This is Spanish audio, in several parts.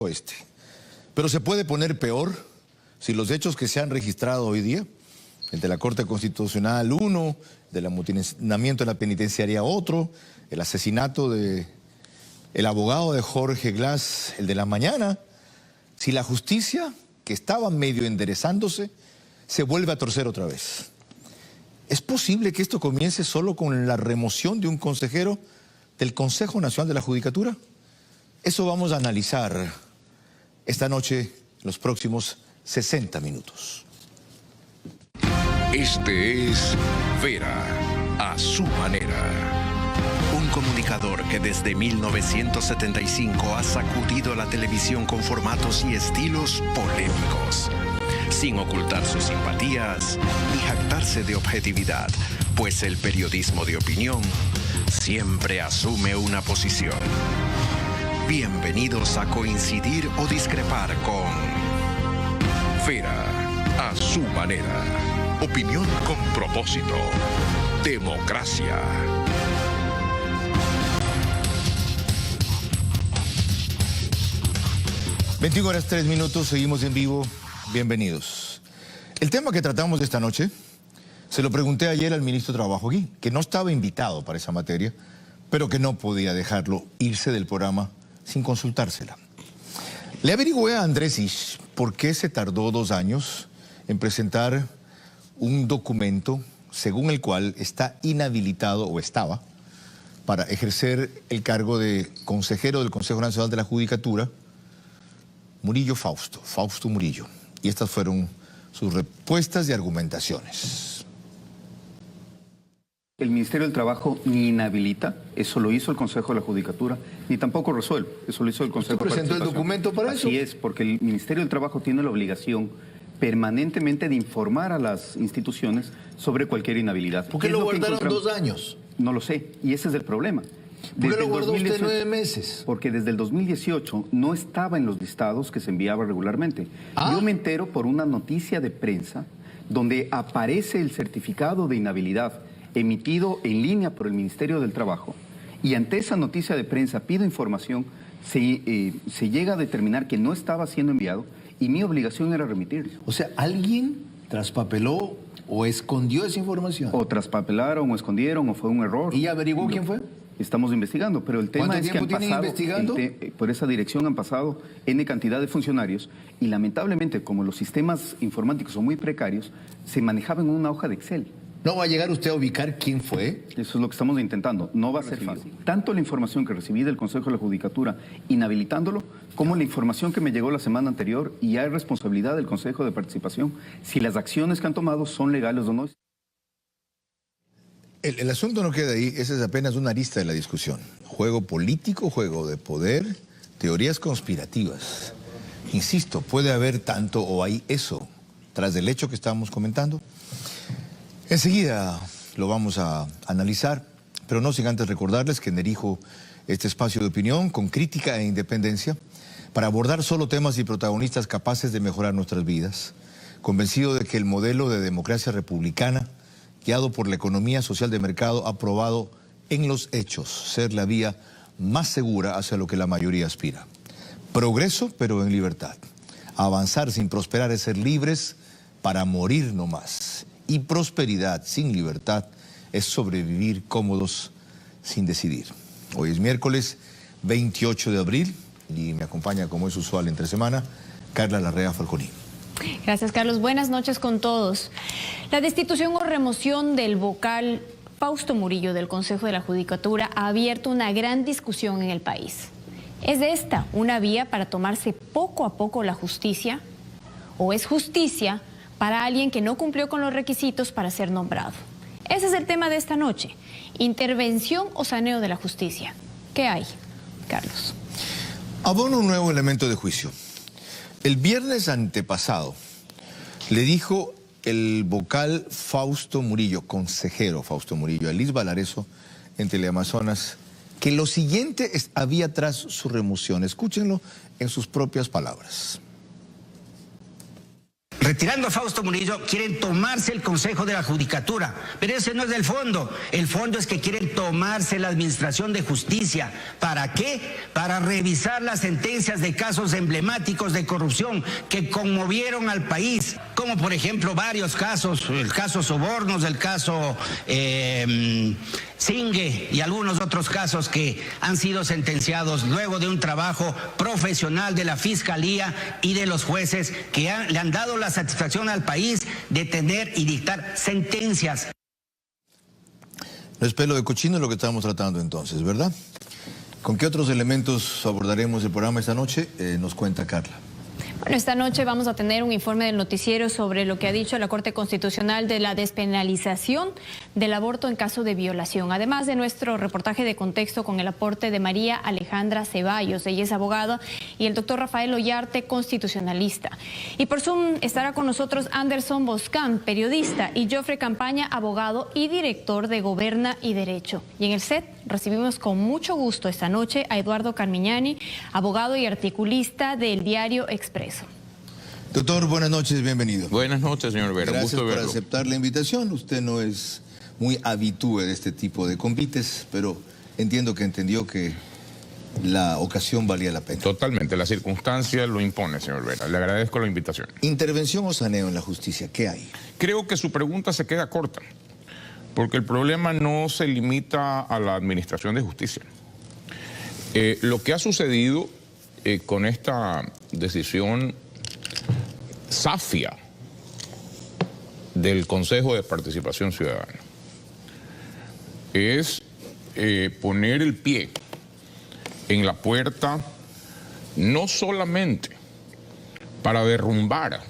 oeste. Pero se puede poner peor si los hechos que se han registrado hoy día, el de la Corte Constitucional 1, del amotinamiento en la penitenciaria otro, el asesinato del abogado de Jorge Glass, el de la mañana, si la justicia, que estaba medio enderezándose, se vuelve a torcer otra vez. ¿Es posible que esto comience solo con la remoción de un consejero del Consejo Nacional de la Judicatura? Eso vamos a analizar esta noche, los próximos 60 minutos. Este es Vera, a su manera. Un comunicador que desde 1975 ha sacudido la televisión con formatos y estilos polémicos, sin ocultar sus simpatías ni jactarse de objetividad, pues el periodismo de opinión siempre asume una posición. Bienvenidos a coincidir o discrepar con Vera, a su manera. Opinión con propósito. Democracia. (21:03), seguimos en vivo. Bienvenidos. El tema que tratamos esta noche, se lo pregunté ayer al ministro de Trabajo aquí, que no estaba invitado para esa materia, pero que no podía dejarlo irse del programa sin consultársela. Le averigüé a Andrés Isch por qué se tardó 2 años en presentar un documento según el cual está inhabilitado, o estaba, para ejercer el cargo de consejero del Consejo Nacional de la Judicatura, Fausto Murillo. Y estas fueron sus respuestas y argumentaciones. El Ministerio del Trabajo ni inhabilita, eso lo hizo el Consejo de la Judicatura, ni tampoco resuelve, eso lo hizo el Consejo de la ¿Presentó el documento para eso? Así es, porque el Ministerio del Trabajo tiene la obligación permanentemente de informar a las instituciones sobre cualquier inhabilidad. ¿Por qué lo guardaron 2 años? No lo sé, y ese es el problema. ¿Por qué lo guardó usted 9 meses? Porque desde el 2018 no estaba en los listados que se enviaba regularmente. Yo me entero por una noticia de prensa donde aparece el certificado de inhabilidad emitido en línea por el Ministerio del Trabajo, y ante esa noticia de prensa pido información, se llega a determinar que no estaba siendo enviado y mi obligación era remitirlo. O sea, ¿alguien traspapeló o escondió esa información? O traspapelaron o escondieron o fue un error. ¿Y averiguó quién fue? Estamos investigando, pero el tema es que han pasado, investigando? Por esa dirección han pasado N cantidad de funcionarios y lamentablemente, como los sistemas informáticos son muy precarios, se manejaba en una hoja de Excel. ¿No va a llegar usted a ubicar quién fue? Eso es lo que estamos intentando. No va a ser fácil. Tanto la información que recibí del Consejo de la Judicatura inhabilitándolo, como la información que me llegó la semana anterior, y hay responsabilidad del Consejo de Participación si las acciones que han tomado son legales o no. El asunto no queda ahí, esa es apenas una arista de la discusión. Juego político, juego de poder, teorías conspirativas. Insisto, puede haber tanto o hay eso tras del hecho que estamos comentando. Enseguida lo vamos a analizar, pero no sin antes recordarles que dirijo este espacio de opinión con crítica e independencia para abordar solo temas y protagonistas capaces de mejorar nuestras vidas, convencido de que el modelo de democracia republicana, guiado por la economía social de mercado, ha probado en los hechos ser la vía más segura hacia lo que la mayoría aspira. Progreso, pero en libertad. Avanzar sin prosperar es ser libres para morir no más. Y prosperidad sin libertad es sobrevivir cómodos sin decidir. Hoy es miércoles 28 de abril y me acompaña, como es usual entre semana, Carla Larrea Falconi. Gracias, Carlos. Buenas noches con todos. La destitución o remoción del vocal Fausto Murillo del Consejo de la Judicatura ha abierto una gran discusión en el país. ¿Es esta una vía para tomarse poco a poco la justicia? ¿O es justicia para alguien que no cumplió con los requisitos para ser nombrado? Ese es el tema de esta noche. ¿Intervención o saneo de la justicia? ¿Qué hay, Carlos? Abono un nuevo elemento de juicio. El viernes antepasado le dijo el vocal Fausto Murillo, consejero Fausto Murillo, a Liz Valareso en Teleamazonas, que lo siguiente había tras su remoción. Escúchenlo en sus propias palabras. retirando a Fausto Murillo, quieren tomarse el Consejo de la Judicatura, pero ese no es el fondo. El fondo es que quieren tomarse la Administración de Justicia. ¿Para qué? Para revisar las sentencias de casos emblemáticos de corrupción que conmovieron al país, como por ejemplo varios casos, el caso Sobornos, el caso Singue y algunos otros casos que han sido sentenciados luego de un trabajo profesional de la Fiscalía y de los jueces que le han dado la satisfacción al país de tener y dictar sentencias. No es pelo de cochino lo que estamos tratando entonces, ¿verdad? ¿Con qué otros elementos abordaremos el programa esta noche? Nos cuenta Carla. Bueno, esta noche vamos a tener un informe del noticiero sobre lo que ha dicho la Corte Constitucional de la despenalización del aborto en caso de violación. Además de nuestro reportaje de contexto con el aporte de María Alejandra Ceballos, ella es abogada, y el doctor Rafael Ollarte, constitucionalista. Y por Zoom estará con nosotros Anderson Boscan, periodista, y Jofre Campaña, abogado y director de Goberna y Derecho. Y en el set recibimos con mucho gusto esta noche a Eduardo Carmiñani, abogado y articulista del diario Expreso. Doctor, buenas noches, bienvenido. Buenas noches, señor Vera. Gracias Gusto por verlo. aceptar la invitación. Usted no es muy habitué de este tipo de convites, pero entiendo que entendió que la ocasión valía la pena. Totalmente, la circunstancia lo impone, señor Vera. Le agradezco la invitación. Intervención o saneo en la justicia, ¿qué hay? Creo que su pregunta se queda corta, porque el problema no se limita a la administración de justicia. Lo que ha sucedido con esta decisión zafia del Consejo de Participación Ciudadana es poner el pie en la puerta no solamente para derrumbar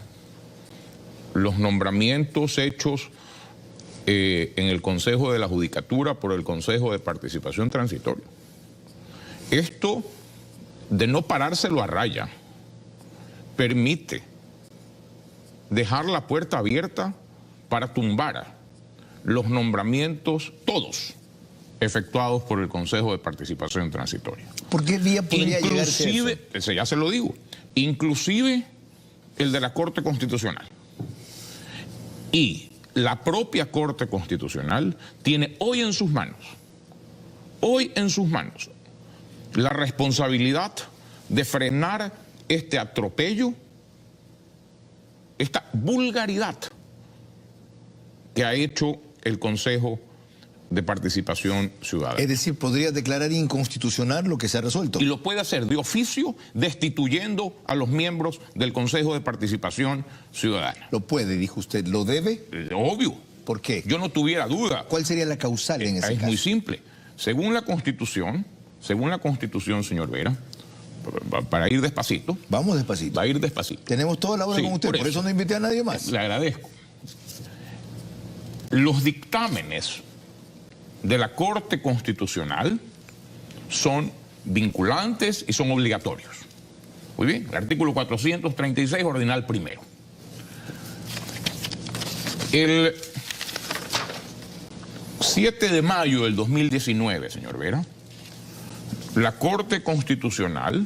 los nombramientos hechos en el Consejo de la Judicatura por el Consejo de Participación Transitoria. Esto, de no parárselo a raya, permite dejar la puerta abierta para tumbar los nombramientos, todos, efectuados por el Consejo de Participación Transitoria. ¿Por qué vía podría llegarse a eso? Inclusive, ya se lo digo, inclusive el de la Corte Constitucional. Y la propia Corte Constitucional tiene hoy en sus manos, la responsabilidad de frenar este atropello, esta vulgaridad que ha hecho el Consejo de Participación Ciudadana. Es decir, podría declarar inconstitucional lo que se ha resuelto. Y lo puede hacer de oficio, destituyendo a los miembros del Consejo de Participación Ciudadana. Lo puede, dijo usted. ¿Lo debe? Obvio. ¿Por qué? Yo no tuviera duda. ¿Cuál sería la causal en ese caso? Es muy simple. Según la Constitución, señor Vera, para ir despacito. Vamos despacito. Va a ir despacito. Tenemos toda la hora con usted, por eso no invité a nadie más. Le agradezco. Los dictámenes de la Corte Constitucional son vinculantes y son obligatorios. Muy bien, el artículo 436, ordinal primero. El 7 de mayo del 2019, señor Vera, la Corte Constitucional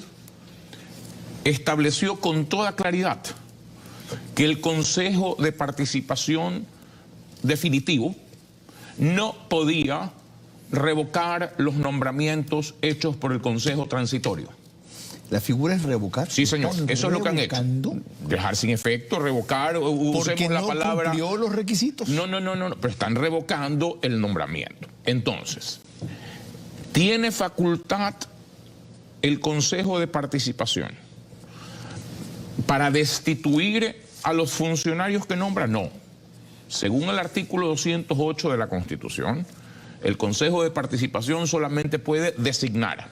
estableció con toda claridad que el Consejo de Participación definitivo no podía revocar los nombramientos hechos por el Consejo Transitorio. ¿La figura es revocar? Sí, señor. Eso es lo que han hecho. Dejar sin efecto, revocar, usemos la palabra... ¿Porque no cumplió los requisitos? No, pero están revocando el nombramiento. Entonces, ¿tiene facultad el Consejo de Participación para destituir a los funcionarios que nombra? No. Según el artículo 208 de la Constitución, el Consejo de Participación solamente puede designar.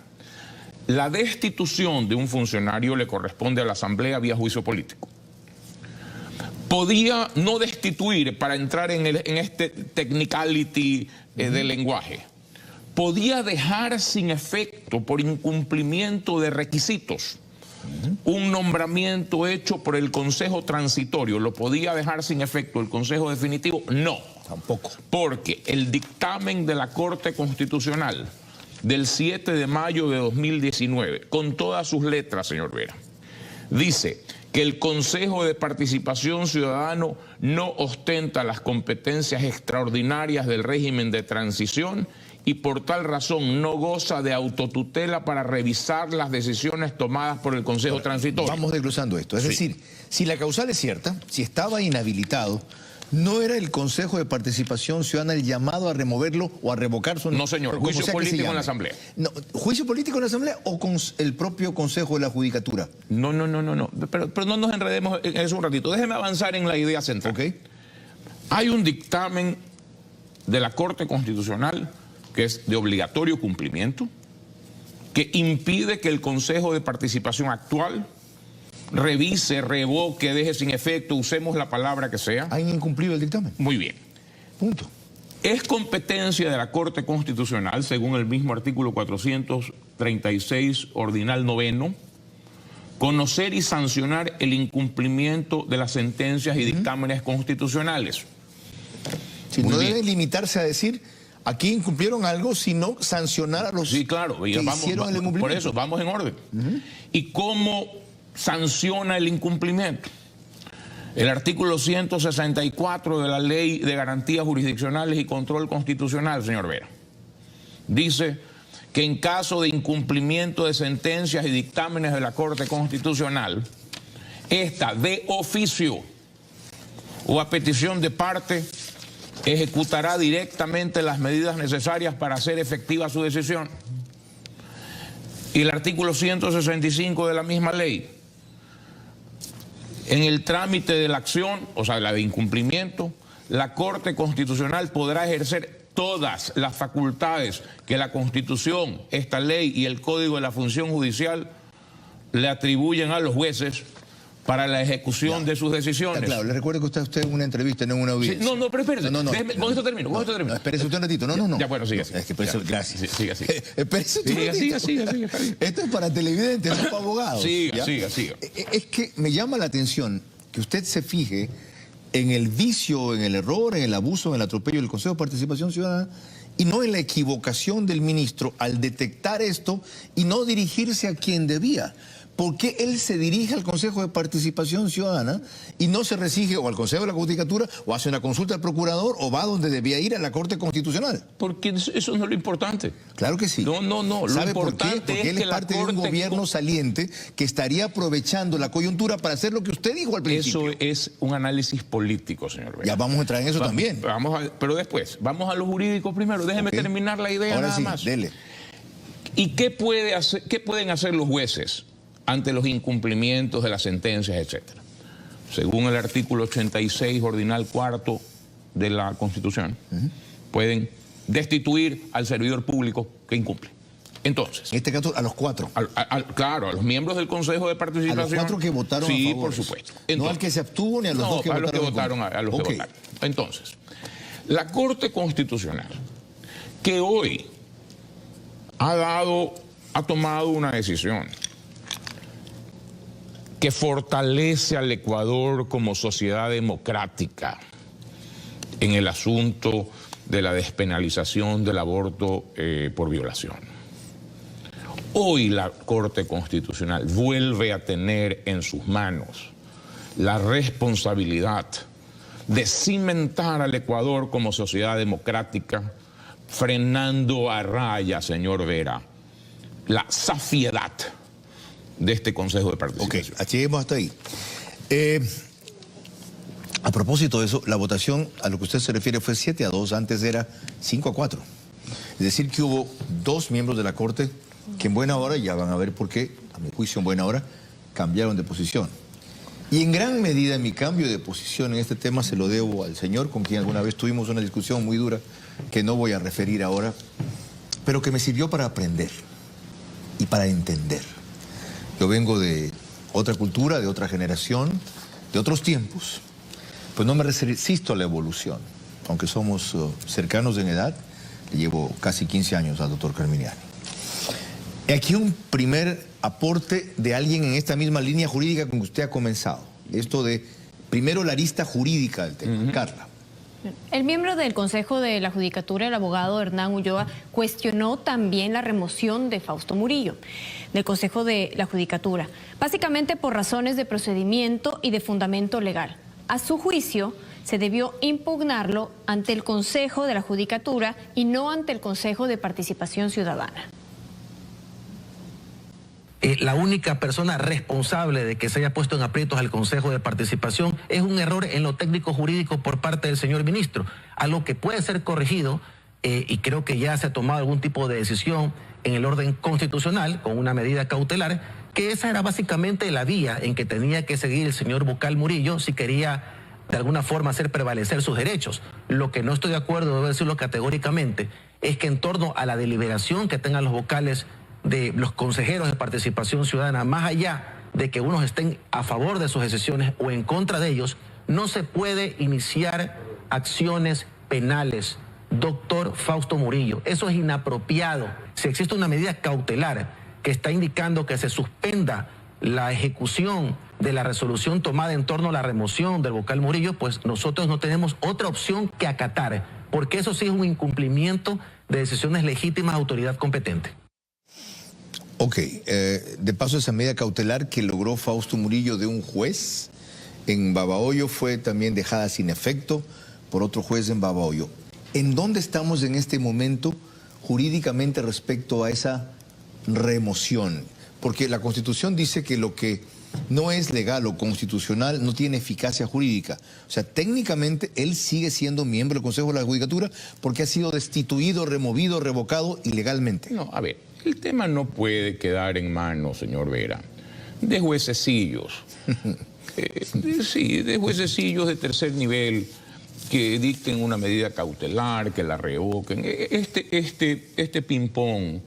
La destitución de un funcionario le corresponde a la Asamblea vía juicio político. Podía no destituir, para entrar en este technicality del lenguaje, podía dejar sin efecto por incumplimiento de requisitos un nombramiento hecho por el Consejo Transitorio. ¿Lo podía dejar sin efecto el Consejo Definitivo? No. Tampoco. Porque el dictamen de la Corte Constitucional del 7 de mayo de 2019, con todas sus letras, señor Vera, Dice que el Consejo de Participación Ciudadano no ostenta las competencias extraordinarias del régimen de transición y por tal razón no goza de autotutela para revisar las decisiones tomadas por el Consejo Transitorio. Vamos desglosando esto. Es decir, si la causal es cierta, si estaba inhabilitado, ¿no era el Consejo de Participación Ciudadana el llamado a removerlo o a revocar su... No, señor. Juicio político en la Asamblea. No, ¿juicio político en la Asamblea o con el propio Consejo de la Judicatura? No. Pero no nos enredemos en eso un ratito. Déjeme avanzar en la idea central. Ok. Hay un dictamen de la Corte Constitucional que es de obligatorio cumplimiento, que impide que el Consejo de Participación actual revise, revoque, deje sin efecto, usemos la palabra que sea. ¿Han incumplido el dictamen? Muy bien. Punto. Es competencia de la Corte Constitucional, según el mismo artículo 436, ordinal 9º, conocer y sancionar el incumplimiento de las sentencias y dictámenes constitucionales. Si no debe limitarse a decir, aquí incumplieron algo, sino sancionar a los sí, claro, que hicieron el incumplimiento. Por eso, vamos en orden. ¿Y cómo sanciona el incumplimiento? El artículo 164 de la Ley de Garantías Jurisdiccionales y Control Constitucional, señor Vera, dice que en caso de incumplimiento de sentencias y dictámenes de la Corte Constitucional, esta de oficio o a petición de parte ejecutará directamente las medidas necesarias para hacer efectiva su decisión. Y el artículo 165 de la misma ley, en el trámite de la acción, o sea, la de incumplimiento, la Corte Constitucional podrá ejercer todas las facultades que la Constitución, esta ley y el Código de la Función Judicial le atribuyen a los jueces para la ejecución de sus decisiones. Claro, le recuerdo que usted en una entrevista, no en una audiencia. Sí, pero espérese. No. Con esto termino. Espérese usted un ratito. No. Ya, bueno, sigue. Es que gracias. Sigue así. Espérese un ratito. Sigue. Esto es para televidentes, no para abogados. Siga. Es que me llama la atención que usted se fije en el vicio, en el error, en el abuso, en el atropello del Consejo de Participación Ciudadana y no en la equivocación del ministro al detectar esto y no dirigirse a quien debía. ¿Por qué él se dirige al Consejo de Participación Ciudadana y no se resige o al Consejo de la Judicatura o hace una consulta al procurador o va donde debía ir a la Corte Constitucional? Porque eso no es lo importante. Claro que sí. No. ¿Sabe lo importante por qué? Porque es él que es parte de un gobierno saliente que estaría aprovechando la coyuntura para hacer lo que usted dijo al principio. Eso es un análisis político, señor Vera. Ya vamos a entrar en eso también. Pero después, vamos a lo jurídico primero. Déjeme terminar la idea. Ahora nada sí, más. dele. ¿Y qué pueden hacer los jueces ante los incumplimientos de las sentencias, etcétera? Según el artículo 86, ordinal 4 de la Constitución, pueden destituir al servidor público que incumple. Entonces, En este caso, a los 4. claro, a los miembros del Consejo de Participación. A los 4 que votaron a favor. Sí, por supuesto. No Entonces, al que se abstuvo ni a los 2 que votaron. a los que votaron. Entonces, la Corte Constitucional, que hoy ha tomado una decisión que fortalece al Ecuador como sociedad democrática en el asunto de la despenalización del aborto por violación. Hoy la Corte Constitucional vuelve a tener en sus manos la responsabilidad de cimentar al Ecuador como sociedad democrática, frenando a raya, señor Vera, la safiedad de este Consejo de Participación. Ok, lleguemos hasta ahí. A propósito de eso, la votación a lo que usted se refiere fue 7-2, antes era 5-4. Es decir, que hubo 2 miembros de la Corte que en buena hora, ya van a ver por qué, a mi juicio en buena hora, cambiaron de posición. Y en gran medida mi cambio de posición en este tema se lo debo al señor con quien alguna vez tuvimos una discusión muy dura, que no voy a referir ahora, pero que me sirvió para aprender y para entender. Yo vengo de otra cultura, de otra generación, de otros tiempos. Pues no me resisto a la evolución. Aunque somos cercanos en edad, le llevo casi 15 años al doctor Carminiani. Aquí un primer aporte de alguien en esta misma línea jurídica con que usted ha comenzado. Esto de, primero, la arista jurídica del tema. Carla, El miembro del Consejo de la Judicatura, el abogado Hernán Ulloa, cuestionó también la remoción de Fausto Murillo del Consejo de la Judicatura, básicamente por razones de procedimiento y de fundamento legal. A su juicio, se debió impugnarlo ante el Consejo de la Judicatura y no ante el Consejo de Participación Ciudadana. La única persona responsable de que se haya puesto en aprietos al Consejo de Participación es un error en lo técnico jurídico por parte del señor ministro, algo que puede ser corregido y creo que ya se ha tomado algún tipo de decisión en el orden constitucional con una medida cautelar, que esa era básicamente la vía en que tenía que seguir el señor Bucal Murillo si quería de alguna forma hacer prevalecer sus derechos. Lo que no estoy de acuerdo, debo decirlo categóricamente, es que en torno a la deliberación que tengan los vocales de los consejeros de participación ciudadana, más allá de que unos estén a favor de sus decisiones o en contra de ellos, no se puede iniciar acciones penales. Doctor Fausto Murillo, eso es inapropiado. Si existe una medida cautelar que está indicando que se suspenda la ejecución de la resolución tomada en torno a la remoción del vocal Murillo, pues nosotros no tenemos otra opción que acatar, porque eso sí es un incumplimiento de decisiones legítimas de autoridad competente. Ok, de paso esa medida cautelar que logró Fausto Murillo de un juez en Babahoyo fue también dejada sin efecto por otro juez en Babahoyo. ¿En dónde estamos en este momento jurídicamente respecto a esa remoción? Porque la Constitución dice que lo que no es legal o constitucional no tiene eficacia jurídica. O sea, técnicamente él sigue siendo miembro del Consejo de la Judicatura porque ha sido destituido, removido, revocado ilegalmente. No, a ver, el tema no puede quedar en manos, señor Vera, de juececillos. Sí, de juececillos de tercer nivel que dicten una medida cautelar, que la revoquen. Este ping-pong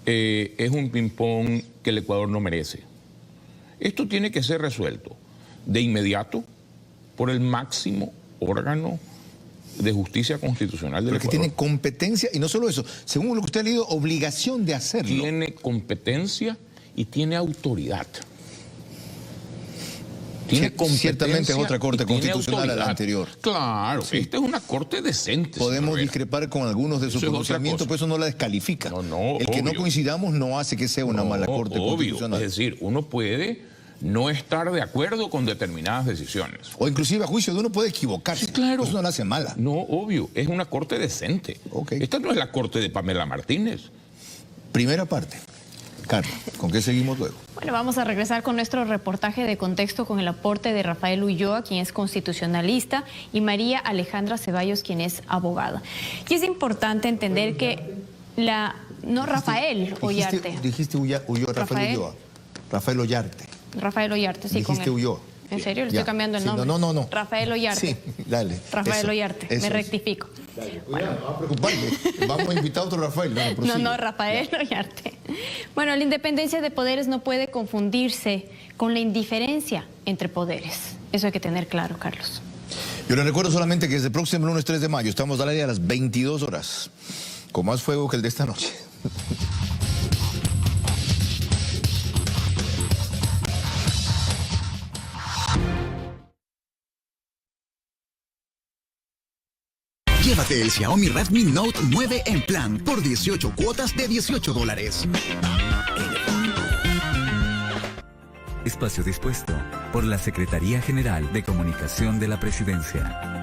es un ping-pong que el Ecuador no merece. Esto tiene que ser resuelto de inmediato por el máximo órgano de justicia constitucional del Ecuador. Ecuador. Tiene competencia, y no solo eso, según lo que usted ha leído, obligación de hacerlo. Tiene competencia y tiene autoridad. Tiene competencia. Ciertamente es otra corte constitucional a la anterior. Claro, sí. Esta es una corte decente. Podemos discrepar con algunos de sus pronunciamientos, pero eso no la descalifica. No, el que no coincidamos no hace que sea una mala corte constitucional. Es decir, uno puede no estar de acuerdo con determinadas decisiones. O inclusive a juicio de uno puede equivocarse. Sí, claro. Eso no la hace mala. No, obvio, es una corte decente. Okay. Esta no es la corte de Pamela Martínez. Primera parte. Carlos, ¿con qué seguimos luego? Bueno, vamos a regresar con nuestro reportaje de contexto con el aporte de Rafael Ulloa, quien es constitucionalista, y María Alejandra Ceballos, quien es abogada. Y es importante entender que Rafael Ollarte. Dijiste Ulloa, Rafael Ulloa. Rafael Ollarte. Rafael Ollarte, sí, dijiste con él. Ulloa. ¿En serio? Le Ya. estoy cambiando el Sí, nombre. No. Rafael Ollarte. Sí, dale. Rafael Ollarte, me rectifico. Dale. Bueno, no va a preocuparme. Vamos a invitar a otro Rafael. No, Rafael Ollarte. Bueno, la independencia de poderes no puede confundirse con la indiferencia entre poderes. Eso hay que tener claro, Carlos. Yo les recuerdo solamente que desde el próximo lunes 3 de mayo estamos al aire a las 22 horas, con más fuego que el de esta noche. Llévate el Xiaomi Redmi Note 9 en plan por 18 cuotas de $18. Espacio dispuesto por la Secretaría General de Comunicación de la Presidencia.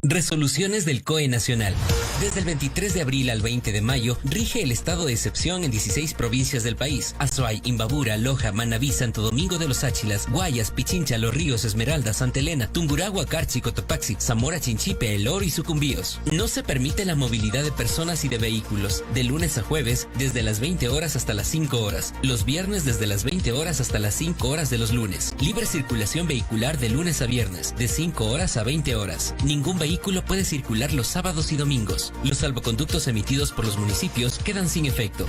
Resoluciones del COE Nacional. Desde el 23 de abril al 20 de mayo, rige el estado de excepción en 16 provincias del país: Azuay, Imbabura, Loja, Manabí, Santo Domingo de los Áchilas, Guayas, Pichincha, Los Ríos, Esmeralda, Santa Elena, Tungurahua, Carchi, Cotopaxi, Zamora, Chinchipe, El Oro y Sucumbíos. No se permite la movilidad de personas y de vehículos, de lunes a jueves, desde las 20 horas hasta las 5 horas, los viernes desde las 20 horas hasta las 5 horas de los lunes. Libre circulación vehicular de lunes a viernes, de 5 horas a 20 horas. Ningún vehículo puede circular los sábados y domingos. Los salvoconductos emitidos por los municipios quedan sin efecto.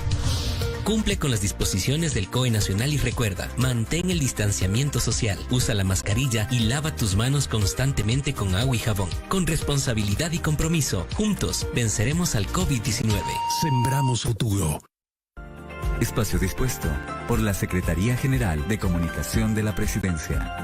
Cumple con las disposiciones del COE Nacional y recuerda, mantén el distanciamiento social, usa la mascarilla y lava tus manos constantemente con agua y jabón. Con responsabilidad y compromiso, juntos venceremos al COVID-19. Sembramos futuro. Espacio dispuesto por la Secretaría General de Comunicación de la Presidencia.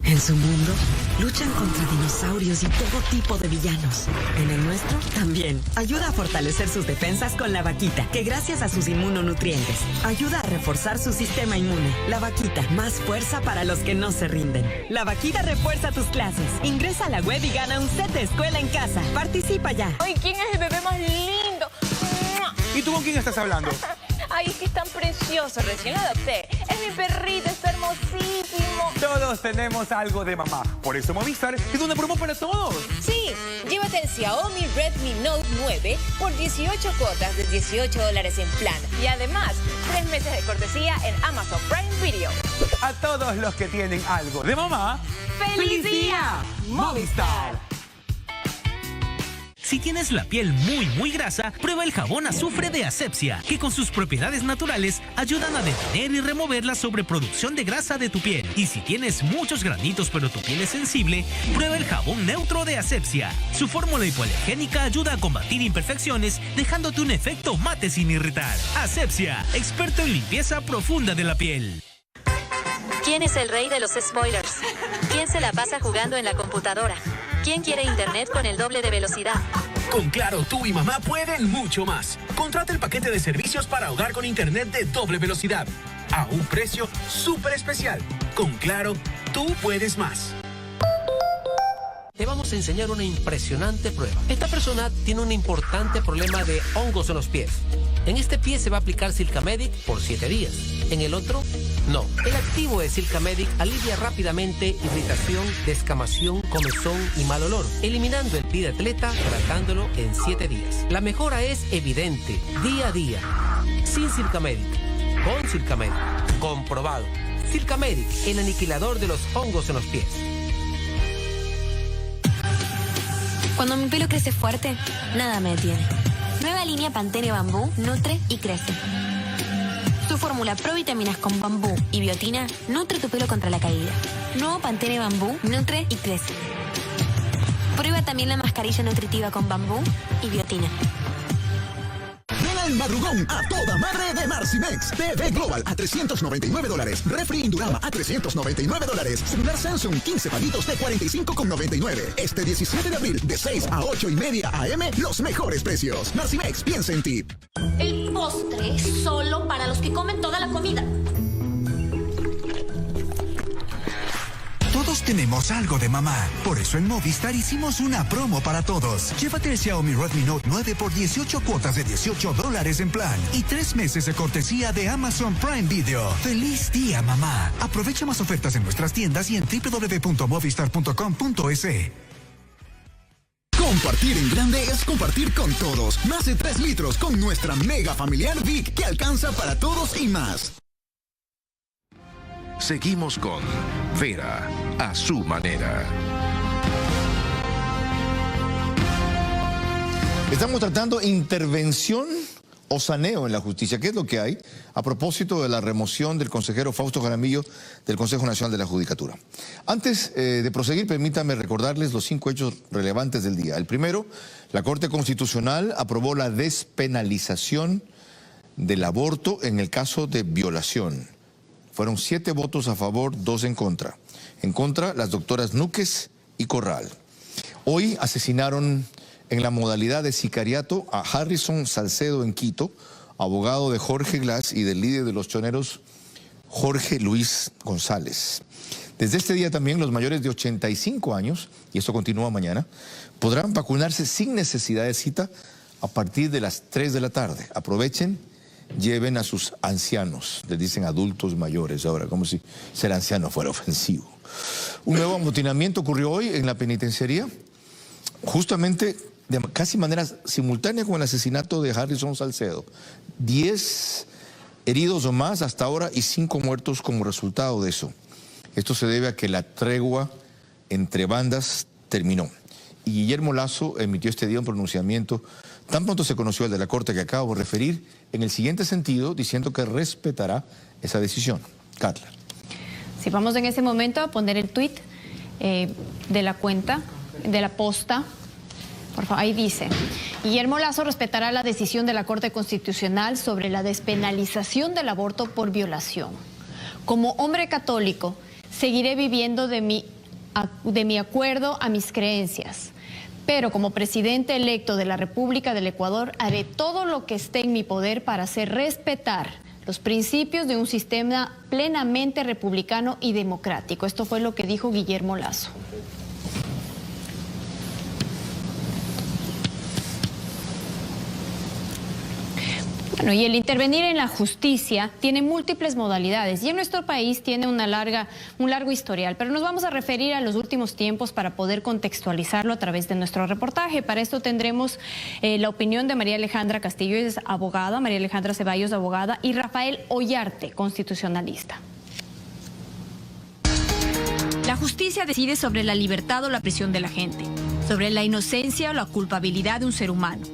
En su mundo, luchan contra dinosaurios y todo tipo de villanos. En el nuestro, también. Ayuda a fortalecer sus defensas con la vaquita, que gracias a sus inmunonutrientes, ayuda a reforzar su sistema inmune. La vaquita, más fuerza para los que no se rinden. La vaquita refuerza tus clases. Ingresa a la web y gana un set de escuela en casa. Participa ya. Ay, ¿quién es el bebé más lindo? ¿Y tú con quién estás hablando? Ay, es que es tan precioso, recién lo adopté. Es mi perrito, está hermosísimo. Todos tenemos algo de mamá. Por eso Movistar es una promo para todos. Sí, llévate el Xiaomi Redmi Note 9 por 18 cuotas de $18 en plan. Y además, 3 meses de cortesía en Amazon Prime Video. A todos los que tienen algo de mamá, ¡Feliz día! Movistar. Si tienes la piel muy grasa, prueba el jabón azufre de Asepxia, que con sus propiedades naturales ayudan a detener y remover la sobreproducción de grasa de tu piel. Y si tienes muchos granitos pero tu piel es sensible, prueba el jabón neutro de Asepxia. Su fórmula hipoalergénica ayuda a combatir imperfecciones, dejándote un efecto mate sin irritar. Asepxia, experto en limpieza profunda de la piel. ¿Quién es el rey de los spoilers? ¿Quién se la pasa jugando en la computadora? ¿Quién quiere internet con el doble de velocidad? Con Claro, tú y mamá pueden mucho más. Contrata el paquete de servicios para hogar con internet de doble velocidad a un precio súper especial. Con Claro, tú puedes más. Te vamos a enseñar una impresionante prueba. Esta persona tiene un importante problema de hongos en los pies. En este pie se va a aplicar Silcamedic por 7 días. En el otro, no. El activo de Silcamedic alivia rápidamente irritación, descamación, comezón y mal olor, eliminando el pie de atleta, tratándolo en 7 días. La mejora es evidente, día a día. Sin Silcamedic, con Silcamedic, comprobado. Silcamedic, el aniquilador de los hongos en los pies. Cuando mi pelo crece fuerte, nada me detiene. Nueva línea Pantene Bambú, nutre y crece. Su fórmula provitaminas con bambú y biotina nutre tu pelo contra la caída. Nuevo Pantene Bambú, nutre y crece. Prueba también la mascarilla nutritiva con bambú y biotina. El madrugón a toda madre de Marcimex. TV Global a $399. Refri Indurama a $399. Celular Samsung 15 palitos de $45,99. Este 17 de abril de 6 a 8:30 AM, los mejores precios. Marcimex, piensa en ti. El postre es solo para los que comen toda la comida. Todos tenemos algo de mamá. Por eso en Movistar hicimos una promo para todos. Llévate el Xiaomi Redmi Note 9 por 18 cuotas de $18 en plan y 3 meses de cortesía de Amazon Prime Video. ¡Feliz día, mamá! Aprovecha más ofertas en nuestras tiendas y en www.movistar.com.es. Compartir en grande es compartir con todos. Más de 3 litros con nuestra mega familiar Vic, que alcanza para todos y más. Seguimos con Vera a su manera. Estamos tratando intervención o saneo en la justicia. ¿Qué es lo que hay a propósito de la remoción del consejero Fausto Jaramillo del Consejo Nacional de la Judicatura? Antes de proseguir, permítanme recordarles los 5 hechos relevantes del día. El primero, la Corte Constitucional aprobó la despenalización del aborto en el caso de violación. Fueron 7 votos a favor, 2 en contra. En contra, las doctoras Núquez y Corral. Hoy asesinaron en la modalidad de sicariato a Harrison Salcedo en Quito, abogado de Jorge Glass y del líder de los choneros, Jorge Luis González. Desde este día también los mayores de 85 años, y esto continúa mañana, podrán vacunarse sin necesidad de cita a partir de las 3 de la tarde. Aprovechen. Lleven a sus ancianos, les dicen adultos mayores ahora, como si ser anciano fuera ofensivo. Un nuevo amotinamiento ocurrió hoy en la penitenciaría, justamente de casi manera simultánea con el asesinato de Harrison Salcedo. 10 heridos o más hasta ahora y 5 muertos como resultado de eso. Esto se debe a que la tregua entre bandas terminó. Y Guillermo Lasso emitió este día un pronunciamiento, tan pronto se conoció el de la Corte que acabo de referir, en el siguiente sentido, diciendo que respetará esa decisión. Carla. Sí, vamos en ese momento a poner el tuit de la cuenta, de la posta Por favor, ahí dice, Guillermo Lasso respetará la decisión de la Corte Constitucional sobre la despenalización del aborto por violación. Como hombre católico, seguiré viviendo de mi acuerdo a mis creencias. Pero como presidente electo de la República del Ecuador, haré todo lo que esté en mi poder para hacer respetar los principios de un sistema plenamente republicano y democrático. Esto fue lo que dijo Guillermo Lasso. Bueno, y el intervenir en la justicia tiene múltiples modalidades y en nuestro país tiene un largo historial, pero nos vamos a referir a los últimos tiempos para poder contextualizarlo a través de nuestro reportaje. Para esto tendremos la opinión de María Alejandra Castillo, es abogada, María Alejandra Ceballos, abogada, y Rafael Ollarte, constitucionalista. La justicia decide sobre la libertad o la prisión de la gente, sobre la inocencia o la culpabilidad de un ser humano.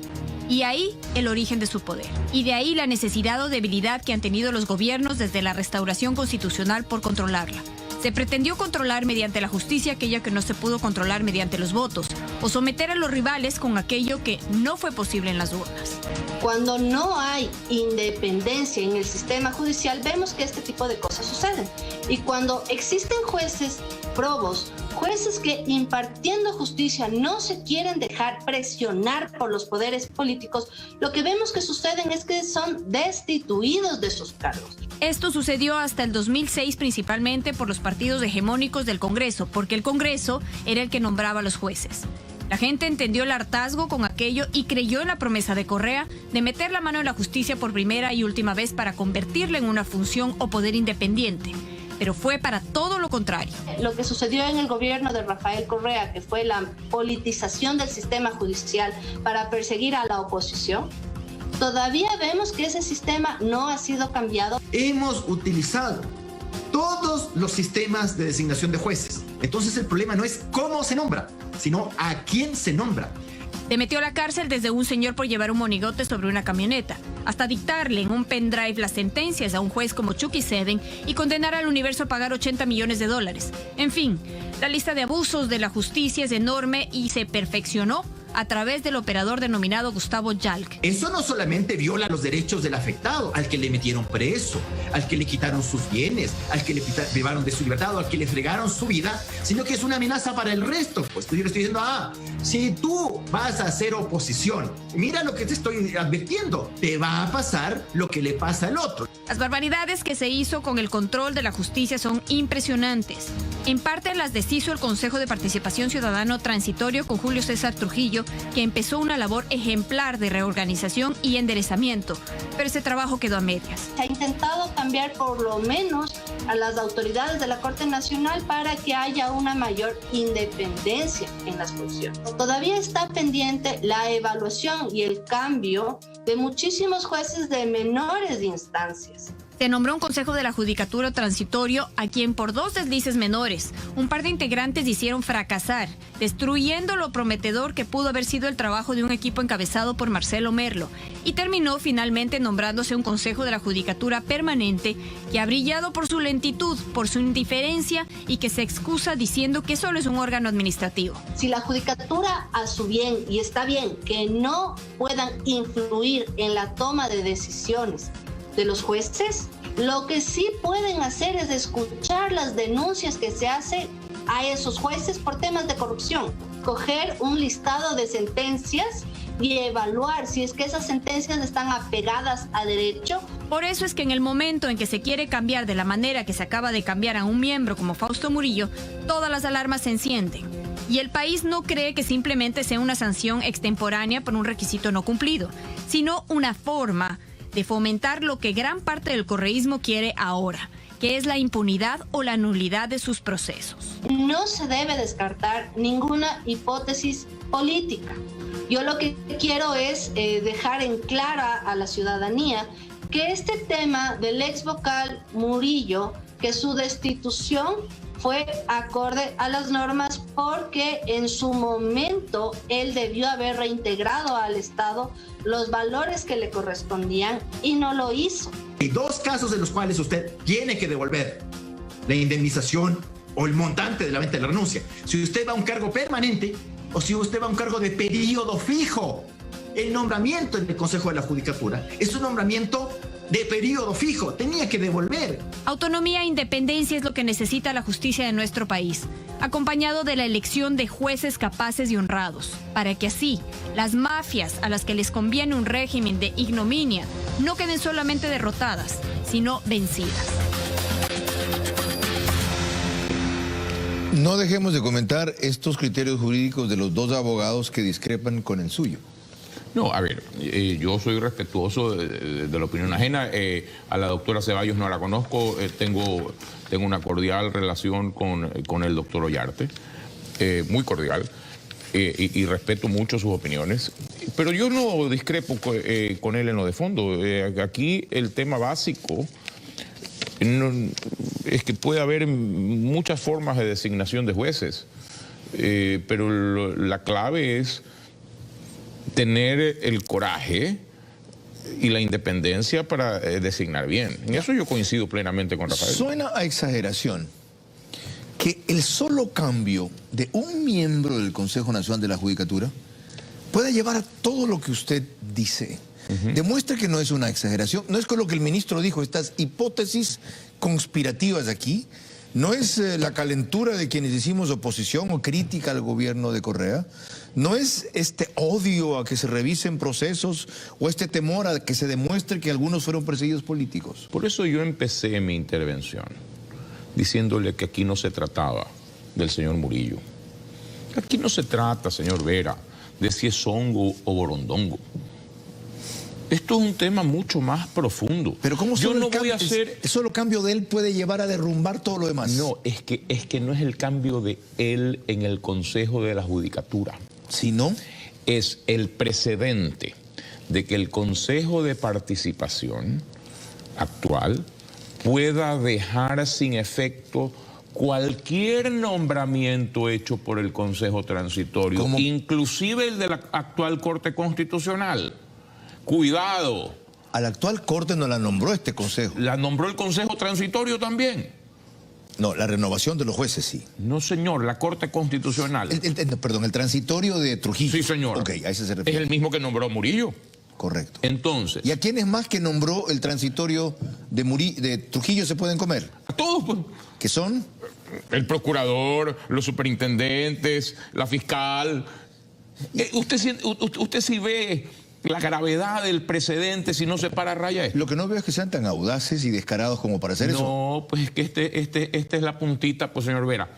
Y ahí el origen de su poder. Y de ahí la necesidad o debilidad que han tenido los gobiernos desde la restauración constitucional por controlarla. Se pretendió controlar mediante la justicia aquello que no se pudo controlar mediante los votos, o someter a los rivales con aquello que no fue posible en las urnas. Cuando no hay independencia en el sistema judicial, vemos que este tipo de cosas suceden. Y cuando existen jueces probos, jueces que impartiendo justicia no se quieren dejar presionar por los poderes políticos, lo que vemos que suceden es que son destituidos de sus cargos. Esto sucedió hasta el 2006 principalmente por los partidos hegemónicos del Congreso, porque el Congreso era el que nombraba a los jueces. La gente entendió el hartazgo con aquello y creyó en la promesa de Correa de meter la mano en la justicia por primera y última vez para convertirla en una función o poder independiente. Pero fue para todo lo contrario. Lo que sucedió en el gobierno de Rafael Correa, que fue la politización del sistema judicial para perseguir a la oposición, todavía vemos que ese sistema no ha sido cambiado. Hemos utilizado todos los sistemas de designación de jueces. Entonces el problema no es cómo se nombra, sino a quién se nombra. Se metió a la cárcel desde un señor por llevar un monigote sobre una camioneta, hasta dictarle en un pendrive las sentencias a un juez como Chucky Seddon y condenar al Universo a pagar $80 millones. En fin, la lista de abusos de la justicia es enorme y se perfeccionó a través del operador denominado Gustavo Yalc. Eso no solamente viola los derechos del afectado, al que le metieron preso, al que le quitaron sus bienes, al que le privaron de su libertad o al que le fregaron su vida, sino que es una amenaza para el resto. Pues yo le estoy diciendo, si tú vas a hacer oposición, mira lo que te estoy advirtiendo, te va a pasar lo que le pasa al otro. Las barbaridades que se hizo con el control de la justicia son impresionantes. En parte las deshizo el Consejo de Participación Ciudadano Transitorio con Julio César Trujillo, que empezó una labor ejemplar de reorganización y enderezamiento, pero ese trabajo quedó a medias. Se ha intentado cambiar por lo menos a las autoridades de la Corte Nacional para que haya una mayor independencia en las funciones. Todavía está pendiente la evaluación y el cambio de muchísimos jueces de menores instancias. Se nombró un Consejo de la Judicatura Transitorio a quien por 2 deslices menores, un par de integrantes hicieron fracasar, destruyendo lo prometedor que pudo haber sido el trabajo de un equipo encabezado por Marcelo Merlo, y terminó finalmente nombrándose un Consejo de la Judicatura Permanente que ha brillado por su lentitud, por su indiferencia y que se excusa diciendo que solo es un órgano administrativo. Si la Judicatura a su bien, y está bien, que no puedan influir en la toma de decisiones de los jueces, lo que sí pueden hacer es escuchar las denuncias que se hacen a esos jueces por temas de corrupción, coger un listado de sentencias y evaluar si es que esas sentencias están apegadas a derecho. Por eso es que en el momento en que se quiere cambiar de la manera que se acaba de cambiar a un miembro como Fausto Murillo, todas las alarmas se encienden. Y el país no cree que simplemente sea una sanción extemporánea por un requisito no cumplido, sino una forma de fomentar lo que gran parte del correísmo quiere ahora, que es la impunidad o la nulidad de sus procesos. No se debe descartar ninguna hipótesis política. Yo lo que quiero es dejar en clara a la ciudadanía que este tema del ex vocal Murillo, que su destitución fue acorde a las normas porque en su momento él debió haber reintegrado al Estado los valores que le correspondían y no lo hizo. Hay 2 casos en los cuales usted tiene que devolver la indemnización o el montante de la venta de la renuncia. Si usted va a un cargo permanente, o si usted va a un cargo de periodo fijo. El nombramiento en el Consejo de la Judicatura es un nombramiento de periodo fijo, tenía que devolver. Autonomía e independencia es lo que necesita la justicia de nuestro país, acompañado de la elección de jueces capaces y honrados, para que así las mafias a las que les conviene un régimen de ignominia no queden solamente derrotadas, sino vencidas. No dejemos de comentar estos criterios jurídicos de los dos abogados que discrepan con el suyo. No, a ver, yo soy respetuoso de la opinión ajena. A la doctora Ceballos no la conozco, tengo una cordial relación con el doctor Ollarte, muy cordial, y respeto mucho sus opiniones. Pero yo no discrepo con él en lo de fondo. Aquí el tema básico es que puede haber muchas formas de designación de jueces, pero la clave es tener el coraje y la independencia para designar bien. En eso yo coincido plenamente con Rafael. Suena a exageración que el solo cambio de un miembro del Consejo Nacional de la Judicatura pueda llevar a todo lo que usted dice. Demuestra que no es una exageración, no es con lo que el ministro dijo, estas hipótesis conspirativas aquí, no es la calentura de quienes hicimos oposición o crítica al gobierno de Correa, no es este odio a que se revisen procesos o este temor a que se demuestre que algunos fueron perseguidos políticos. Por eso yo empecé mi intervención diciéndole que aquí no se trataba del señor Murillo. Aquí no se trata, señor Vera, de si es hongo o borondongo. Esto es un tema mucho más profundo. Pero ¿cómo yo no voy a hacer... el solo cambio de él puede llevar a derrumbar todo lo demás? No, es que no es el cambio de él en el Consejo de la Judicatura. ¿Sino? Es el precedente de que el Consejo de Participación actual pueda dejar sin efecto cualquier nombramiento hecho por el Consejo Transitorio, ¿Cómo? Inclusive el de la actual Corte Constitucional. Cuidado. A la actual Corte no la nombró este Consejo. ¿La nombró el Consejo Transitorio también? No, la renovación de los jueces sí. No, señor, la Corte Constitucional. Perdón, el transitorio de Trujillo. Sí, señor. Ok, a ese se refiere. Es el mismo que nombró Murillo. Correcto. Entonces... ¿Y a quiénes más que nombró el transitorio de Trujillo se pueden comer? A todos, pues. ¿Qué son? El procurador, los superintendentes, la fiscal. Usted sí ve la gravedad del precedente si no se para raya esto. Lo que no veo es que sean tan audaces y descarados como para hacer eso. No, pues es que esta es la puntita, pues, señor Vera.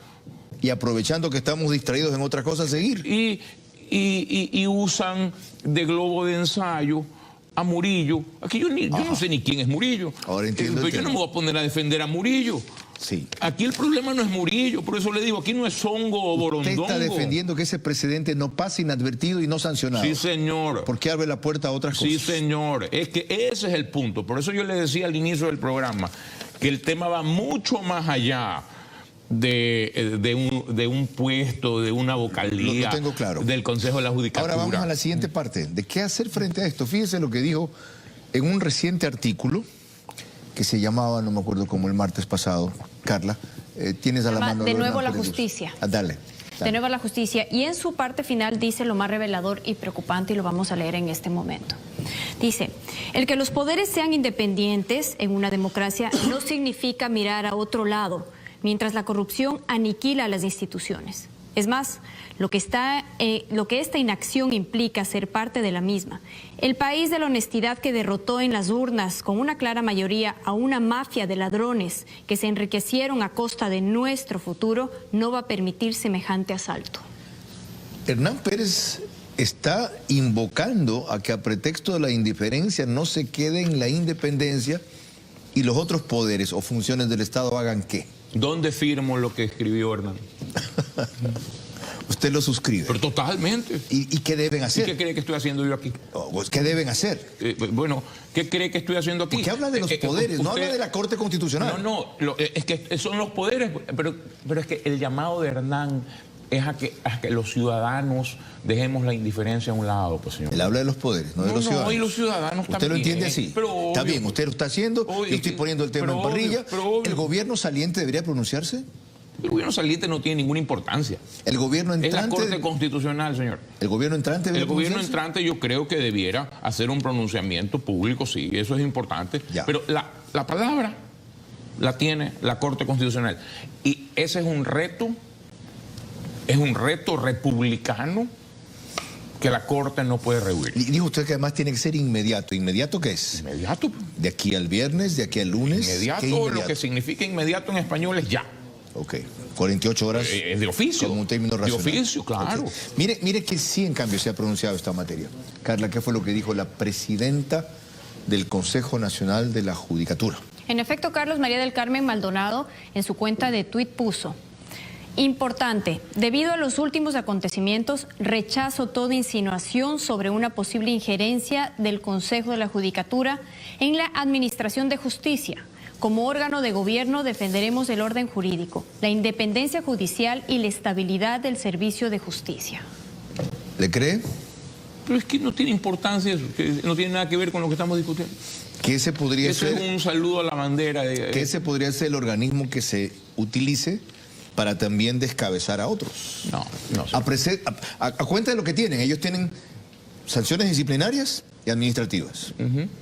Y aprovechando que estamos distraídos en otra cosa, seguir. Y usan de globo de ensayo a Murillo. Aquí yo no sé ni quién es Murillo. Ahora entiendo. Pero yo no me voy a poner a defender a Murillo. Sí. Aquí el problema no es Murillo, por eso le digo, aquí no es hongo o borondongo. Usted está defendiendo que ese precedente no pase inadvertido y no sancionado. Sí, señor. ¿Por qué abre la puerta a otras cosas? Sí, señor. Es que ese es el punto. Por eso yo le decía al inicio del programa que el tema va mucho más allá de un puesto, de una vocalía. Lo tengo claro. Del Consejo de la Judicatura. Ahora vamos a la siguiente parte. ¿De qué hacer frente a esto? Fíjese lo que dijo en un reciente artículo que se llamaba, no me acuerdo cómo, el martes pasado. Carla, tienes a la mano... De nuevo la justicia. Dale. De nuevo la justicia. Y en su parte final dice lo más revelador y preocupante, y lo vamos a leer en este momento. Dice, el que los poderes sean independientes en una democracia no significa mirar a otro lado, mientras la corrupción aniquila a las instituciones. Es más, lo que esta inacción implica ser parte de la misma. El país de la honestidad que derrotó en las urnas con una clara mayoría a una mafia de ladrones que se enriquecieron a costa de nuestro futuro no va a permitir semejante asalto. Hernán Pérez está invocando a que a pretexto de la indiferencia no se quede en la independencia y los otros poderes o funciones del Estado hagan ¿qué? ¿Dónde firmo lo que escribió Hernán? Usted lo suscribe. Pero totalmente. ¿Y qué deben hacer? ¿Y qué cree que estoy haciendo yo aquí? ¿Qué deben hacer? Bueno, ¿qué cree que estoy haciendo aquí? Porque habla de los poderes, no habla de la Corte Constitucional. No, es que son los poderes, pero es que el llamado de Hernán es a que los ciudadanos dejemos la indiferencia a un lado, pues, señor. Él habla de los poderes, no de los ciudadanos. No, y los ciudadanos ¿Usted también. Lo entiende así? Pero está obvio. bien, usted lo está haciendo, yo estoy poniendo el tema en parrilla. ¿El gobierno saliente debería pronunciarse? El gobierno saliente no tiene ninguna importancia. El gobierno entrante... Es la Corte Constitucional, señor. ¿El gobierno entrante? El gobierno entrante yo creo que debiera hacer un pronunciamiento público, sí, eso es importante. Ya. Pero la palabra la tiene la Corte Constitucional. Y ese es un reto republicano que la Corte no puede rehuir. Y dijo usted que además tiene que ser inmediato. ¿Inmediato qué es? Inmediato. ¿De aquí al viernes? ¿De aquí al lunes? Inmediato, lo que significa inmediato en español es ya. Ok, 48 horas. De oficio. Como un término racional. De oficio, claro. Okay. Mire que sí, en cambio, se ha pronunciado esta materia. Carla, ¿qué fue lo que dijo la presidenta del Consejo Nacional de la Judicatura? En efecto, Carlos, María del Carmen Maldonado en su cuenta de tuit puso: importante, debido a los últimos acontecimientos, rechazo toda insinuación sobre una posible injerencia del Consejo de la Judicatura en la administración de justicia. Como órgano de gobierno defenderemos el orden jurídico, la independencia judicial y la estabilidad del servicio de justicia. ¿Le cree? Pero es que no tiene importancia eso, que no tiene nada que ver con lo que estamos discutiendo. ¿Qué ese podría ser? Eso es un saludo a la bandera. ¿Qué ese podría ser el organismo que se utilice para también descabezar a otros? No. A cuenta de lo que tienen, ellos tienen sanciones disciplinarias y administrativas.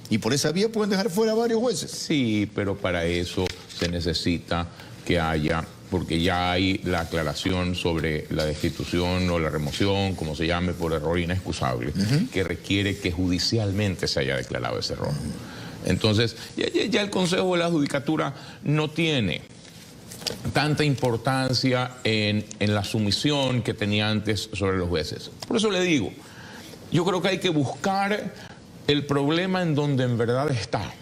Y por esa vía pueden dejar fuera a varios jueces. Sí, pero para eso se necesita que haya, porque ya hay la aclaración sobre la destitución o la remoción, como se llame, por error inexcusable, que requiere que judicialmente se haya declarado ese error. Entonces, ya el Consejo de la Judicatura no tiene tanta importancia en la sumisión que tenía antes sobre los jueces. Por eso le digo, yo creo que hay que buscar el problema en donde en verdad está.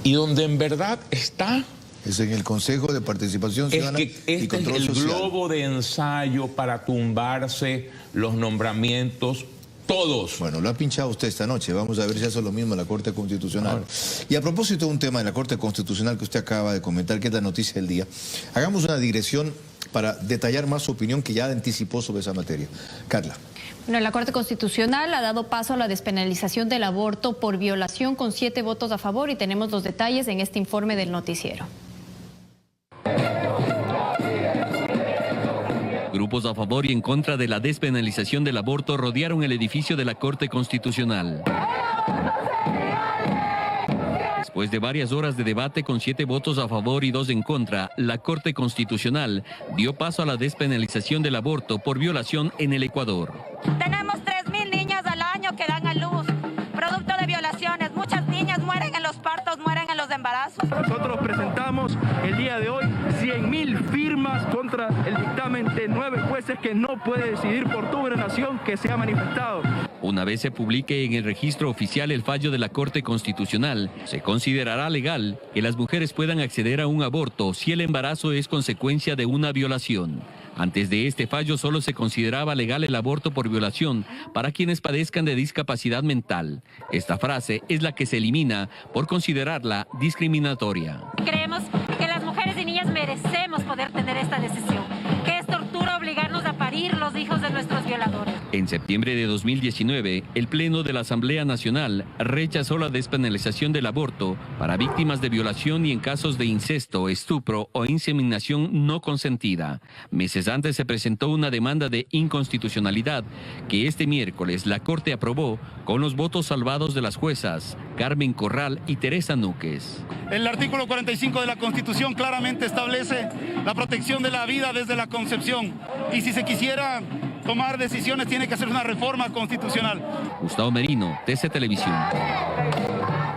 Y donde en verdad está... Es en el Consejo de Participación Ciudadana y Control Social. Es el globo de ensayo para tumbarse los nombramientos todos. Bueno, lo ha pinchado usted esta noche. Vamos a ver si hace lo mismo en la Corte Constitucional. Y a propósito de un tema de la Corte Constitucional que usted acaba de comentar, que es la noticia del día, hagamos una digresión para detallar más su opinión, que ya anticipó sobre esa materia. Carla. Bueno, la Corte Constitucional ha dado paso a la despenalización del aborto por violación con 7 votos a favor, y tenemos los detalles en este informe del noticiero. Grupos a favor y en contra de la despenalización del aborto rodearon el edificio de la Corte Constitucional. Después de varias horas de debate con 7 votos a favor y 2 en contra, la Corte Constitucional dio paso a la despenalización del aborto por violación en el Ecuador. Tenemos 3.000 niñas al año que dan a luz, producto de violaciones. Muchas niñas mueren en los partos, mueren en los embarazos. Nosotros presentamos el día de hoy 100.000 firmas contra el dictamen de 9 jueces que no puede decidir por tu nación que se ha manifestado. Una vez se publique en el registro oficial el fallo de la Corte Constitucional, se considerará legal que las mujeres puedan acceder a un aborto si el embarazo es consecuencia de una violación. Antes de este fallo solo se consideraba legal el aborto por violación para quienes padezcan de discapacidad mental. Esta frase es la que se elimina por considerarla discriminatoria. Creemos que las mujeres y niñas merecemos poder tener esta decisión, que es tortura obligarnos a parir los hijos de nuestros violadores. En septiembre de 2019, el Pleno de la Asamblea Nacional rechazó la despenalización del aborto para víctimas de violación y en casos de incesto, estupro o inseminación no consentida. Meses antes se presentó una demanda de inconstitucionalidad que este miércoles la Corte aprobó con los votos salvados de las juezas Carmen Corral y Teresa Núquez. El artículo 45 de la Constitución claramente establece la protección de la vida desde la concepción, y si se quisiera tomar decisiones tiene que hacer una reforma constitucional. Gustavo Merino, TC Televisión.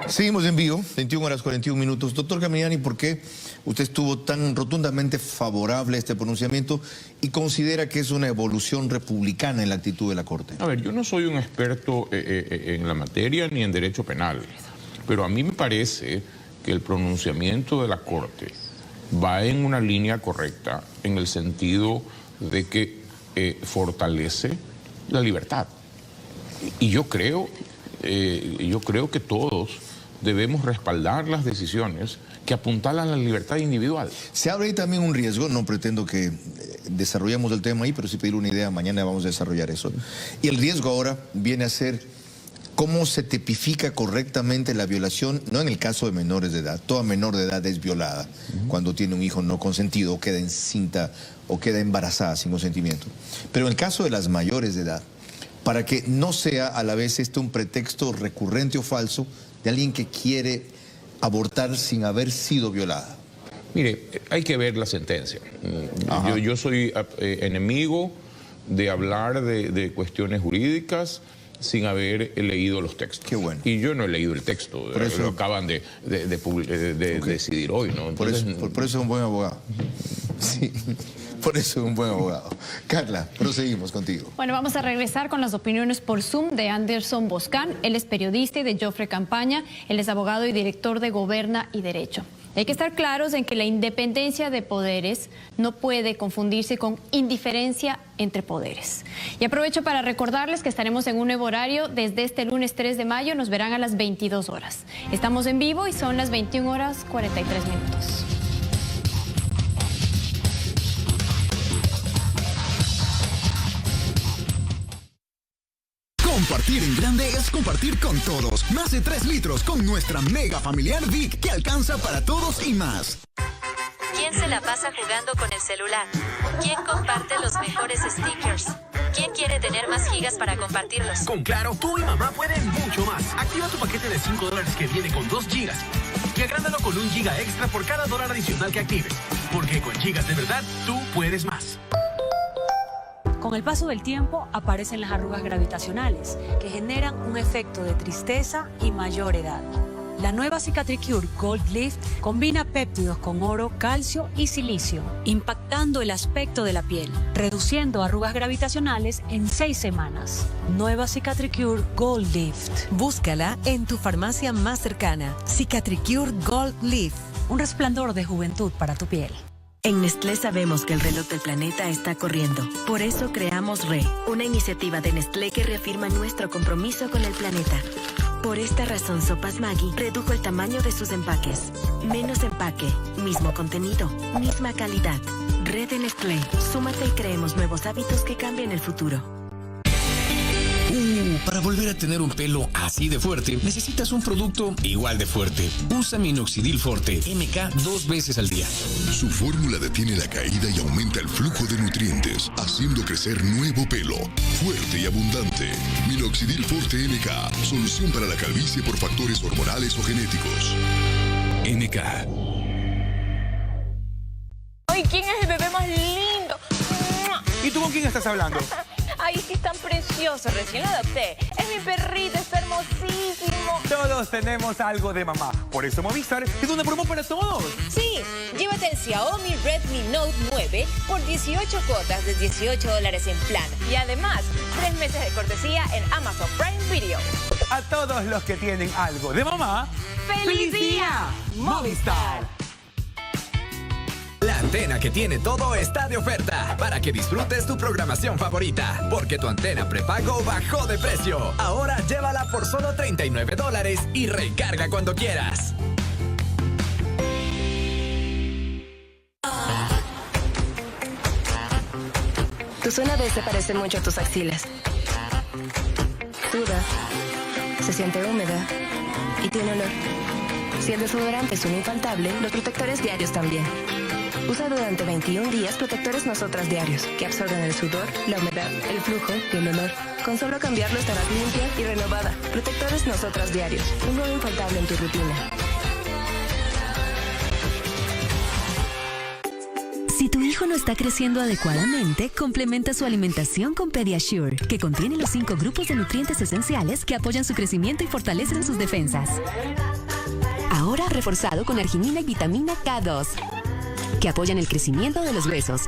Seguimos en vivo, 21 horas 41 minutos. Doctor Gamignani, ¿por qué usted estuvo tan rotundamente favorable a este pronunciamiento y considera que es una evolución republicana en la actitud de la Corte? A ver, yo no soy un experto en la materia ni en derecho penal, pero a mí me parece que el pronunciamiento de la Corte va en una línea correcta, en el sentido de que fortalece la libertad. Y yo creo que todos debemos respaldar las decisiones que apuntalan la libertad individual. Se abre ahí también un riesgo, no pretendo que desarrollemos el tema ahí, pero sí pedir una idea, mañana vamos a desarrollar eso. Y el riesgo ahora viene a ser ¿Cómo se tipifica correctamente la violación? No en el caso de menores de edad. Toda menor de edad es violada cuando tiene un hijo no consentido o queda encinta o queda embarazada sin consentimiento. Pero en el caso de las mayores de edad, para que no sea a la vez un pretexto recurrente o falso de alguien que quiere abortar sin haber sido violada. Mire, hay que ver la sentencia. Yo soy enemigo de hablar de cuestiones jurídicas sin haber leído los textos. Qué bueno. Y yo no he leído el texto, por eso lo acaban de decidir hoy, ¿no? Entonces, por eso es un buen abogado. Sí, por eso es un buen abogado. Carla, proseguimos contigo. Bueno, vamos a regresar con las opiniones por Zoom de Anderson Boscan. Él es periodista, y de Joffre Campaña. Él es abogado y director de Goberna y Derecho. Hay que estar claros en que la independencia de poderes no puede confundirse con indiferencia entre poderes. Y aprovecho para recordarles que estaremos en un nuevo horario desde este lunes 3 de mayo. Nos verán a las 22 horas. Estamos en vivo y son las 21 horas 43 minutos. Compartir en grande es compartir con todos. Más de 3 litros con nuestra mega familiar Vic, que alcanza para todos y más. ¿Quién se la pasa jugando con el celular? ¿Quién comparte los mejores stickers? ¿Quién quiere tener más gigas para compartirlos? Con Claro, tú y mamá pueden mucho más. Activa tu paquete de $5 que viene con 2 gigas. Y agrándalo con 1 giga extra por cada $1 adicional que actives. Porque con gigas de verdad, tú puedes más. Con el paso del tiempo aparecen las arrugas gravitacionales, que generan un efecto de tristeza y mayor edad. La nueva Cicatricure Gold Lift combina péptidos con oro, calcio y silicio, impactando el aspecto de la piel, reduciendo arrugas gravitacionales en 6 semanas. Nueva Cicatricure Gold Lift. Búscala en tu farmacia más cercana. Cicatricure Gold Lift. Un resplandor de juventud para tu piel. En Nestlé sabemos que el reloj del planeta está corriendo. Por eso creamos RE, una iniciativa de Nestlé que reafirma nuestro compromiso con el planeta. Por esta razón, Sopas Maggi redujo el tamaño de sus empaques. Menos empaque, mismo contenido, misma calidad. Red de Nestlé. Súmate y creemos nuevos hábitos que cambien el futuro. Para volver a tener un pelo así de fuerte, necesitas un producto igual de fuerte. Usa Minoxidil Forte MK 2 veces al día. Su fórmula detiene la caída y aumenta el flujo de nutrientes, haciendo crecer nuevo pelo, fuerte y abundante. Minoxidil Forte MK, solución para la calvicie por factores hormonales o genéticos. MK. Ay, ¿quién es el bebé más lindo? ¿Y tú con quién estás hablando? Ay, es que es tan precioso, recién lo adopté. Es mi perrito, está hermosísimo. Todos tenemos algo de mamá. Por eso Movistar es una promo para todos. Sí, llévate el Xiaomi Redmi Note 9 por 18 cuotas de $18 en plan. Y además, 3 meses de cortesía en Amazon Prime Video. A todos los que tienen algo de mamá, ¡feliz día! Movistar. La antena que tiene todo está de oferta para que disfrutes tu programación favorita. Porque tu antena prepago bajó de precio. Ahora llévala por solo $39 y recarga cuando quieras. Tu zona B se parece mucho a tus axilas. Suda, se siente húmeda y tiene olor. Si el desodorante es un infaltable, los protectores diarios también. Usa durante 21 días protectores Nosotras diarios, que absorben el sudor, la humedad, el flujo y el olor. Con solo cambiarlo estarás limpia y renovada. Protectores Nosotras diarios, un nuevo infaltable en tu rutina. Si tu hijo no está creciendo adecuadamente, complementa su alimentación con Pediasure, que contiene los 5 grupos de nutrientes esenciales que apoyan su crecimiento y fortalecen sus defensas. Ahora reforzado con arginina y vitamina K2, que apoyan el crecimiento de los huesos.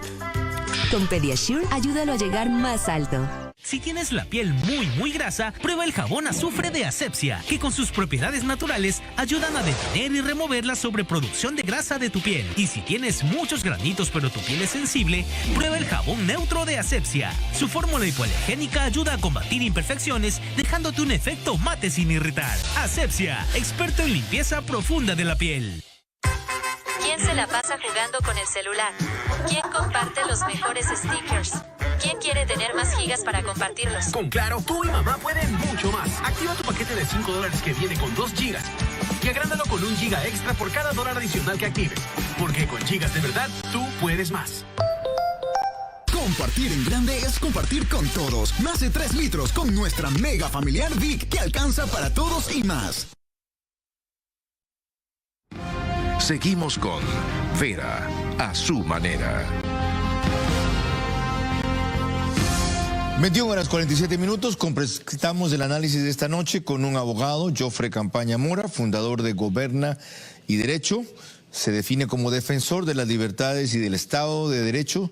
Con Pediasure, ayúdalo a llegar más alto. Si tienes la piel muy grasa, prueba el jabón azufre de Asepsia, que con sus propiedades naturales ayudan a detener y remover la sobreproducción de grasa de tu piel. Y si tienes muchos granitos pero tu piel es sensible, prueba el jabón neutro de Asepsia. Su fórmula hipoalergénica ayuda a combatir imperfecciones, dejándote un efecto mate sin irritar. Asepsia, experto en limpieza profunda de la piel. ¿Quién se la pasa jugando con el celular? ¿Quién comparte los mejores stickers? ¿Quién quiere tener más gigas para compartirlos? Con Claro, tú y mamá pueden mucho más. Activa tu paquete de $5 que viene con 2 gigas y agrándalo con 1 giga extra por cada $1 adicional que actives. Porque con gigas de verdad, tú puedes más. Compartir en grande es compartir con todos. Más de 3 litros con nuestra mega familiar Vic, que alcanza para todos y más. Seguimos con Vera, a su manera. 21:47. Completamos el análisis de esta noche con un abogado, Jofre Campaña Mora, fundador de Goberna y Derecho. Se define como defensor de las libertades y del Estado de Derecho.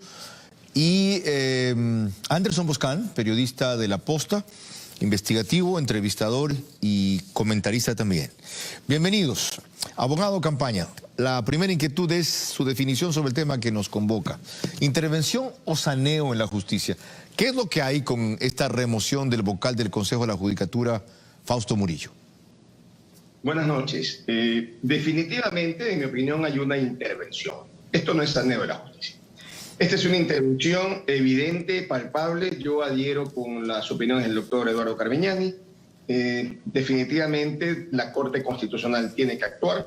Y Anderson Boscan, periodista de La Posta, investigativo, entrevistador y comentarista también. Bienvenidos. Abogado Campaña, la primera inquietud es su definición sobre el tema que nos convoca. ¿Intervención o saneo en la justicia? ¿Qué es lo que hay con esta remoción del vocal del Consejo de la Judicatura, Fausto Murillo? Buenas noches. Definitivamente, en mi opinión, hay una intervención. Esto no es saneo de la justicia. Esta es una intervención evidente, palpable. Yo adhiero con las opiniones del doctor Eduardo Carmignani. Definitivamente la Corte Constitucional tiene que actuar.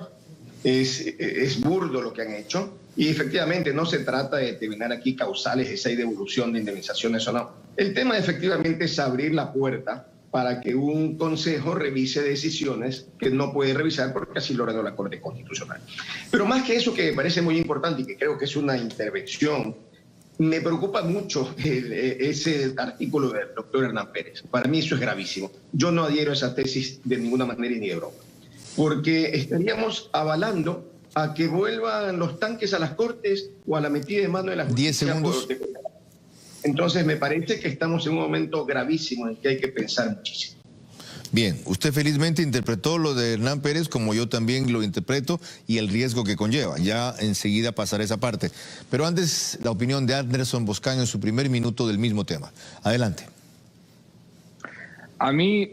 Es burdo lo que han hecho. Y efectivamente no se trata de determinar aquí causales de si hay devolución de indemnizaciones o no. El tema efectivamente es abrir la puerta para que un consejo revise decisiones que no puede revisar porque así lo ordenó la Corte Constitucional. Pero más que eso, que me parece muy importante y que creo que es una intervención, me preocupa mucho ese artículo del doctor Hernán Pérez. Para mí eso es gravísimo. Yo no adhiero a esa tesis de ninguna manera y ni de broma, porque estaríamos avalando a que vuelvan los tanques a las cortes o a la metida de mano de la justicia. 10 segundos. Entonces me parece que estamos en un momento gravísimo en que hay que pensar muchísimo. Bien, usted felizmente interpretó lo de Hernán Pérez como yo también lo interpreto y el riesgo que conlleva. Ya enseguida pasará esa parte. Pero antes, la opinión de Anderson Boscan en su primer minuto del mismo tema. Adelante. A mí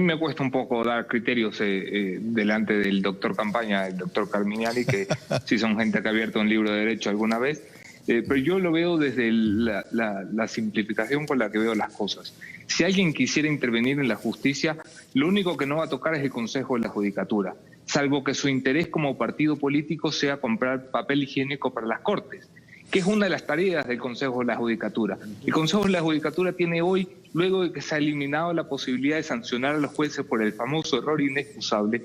me cuesta un poco dar criterios delante del doctor Campaña, el doctor Carmignani, que sí son gente que ha abierto un libro de derecho alguna vez. Pero yo lo veo desde la simplificación con la que veo las cosas. Si alguien quisiera intervenir en la justicia, lo único que no va a tocar es el Consejo de la Judicatura, salvo que su interés como partido político sea comprar papel higiénico para las Cortes, que es una de las tareas del Consejo de la Judicatura. El Consejo de la Judicatura tiene hoy, luego de que se ha eliminado la posibilidad de sancionar a los jueces por el famoso error inexcusable,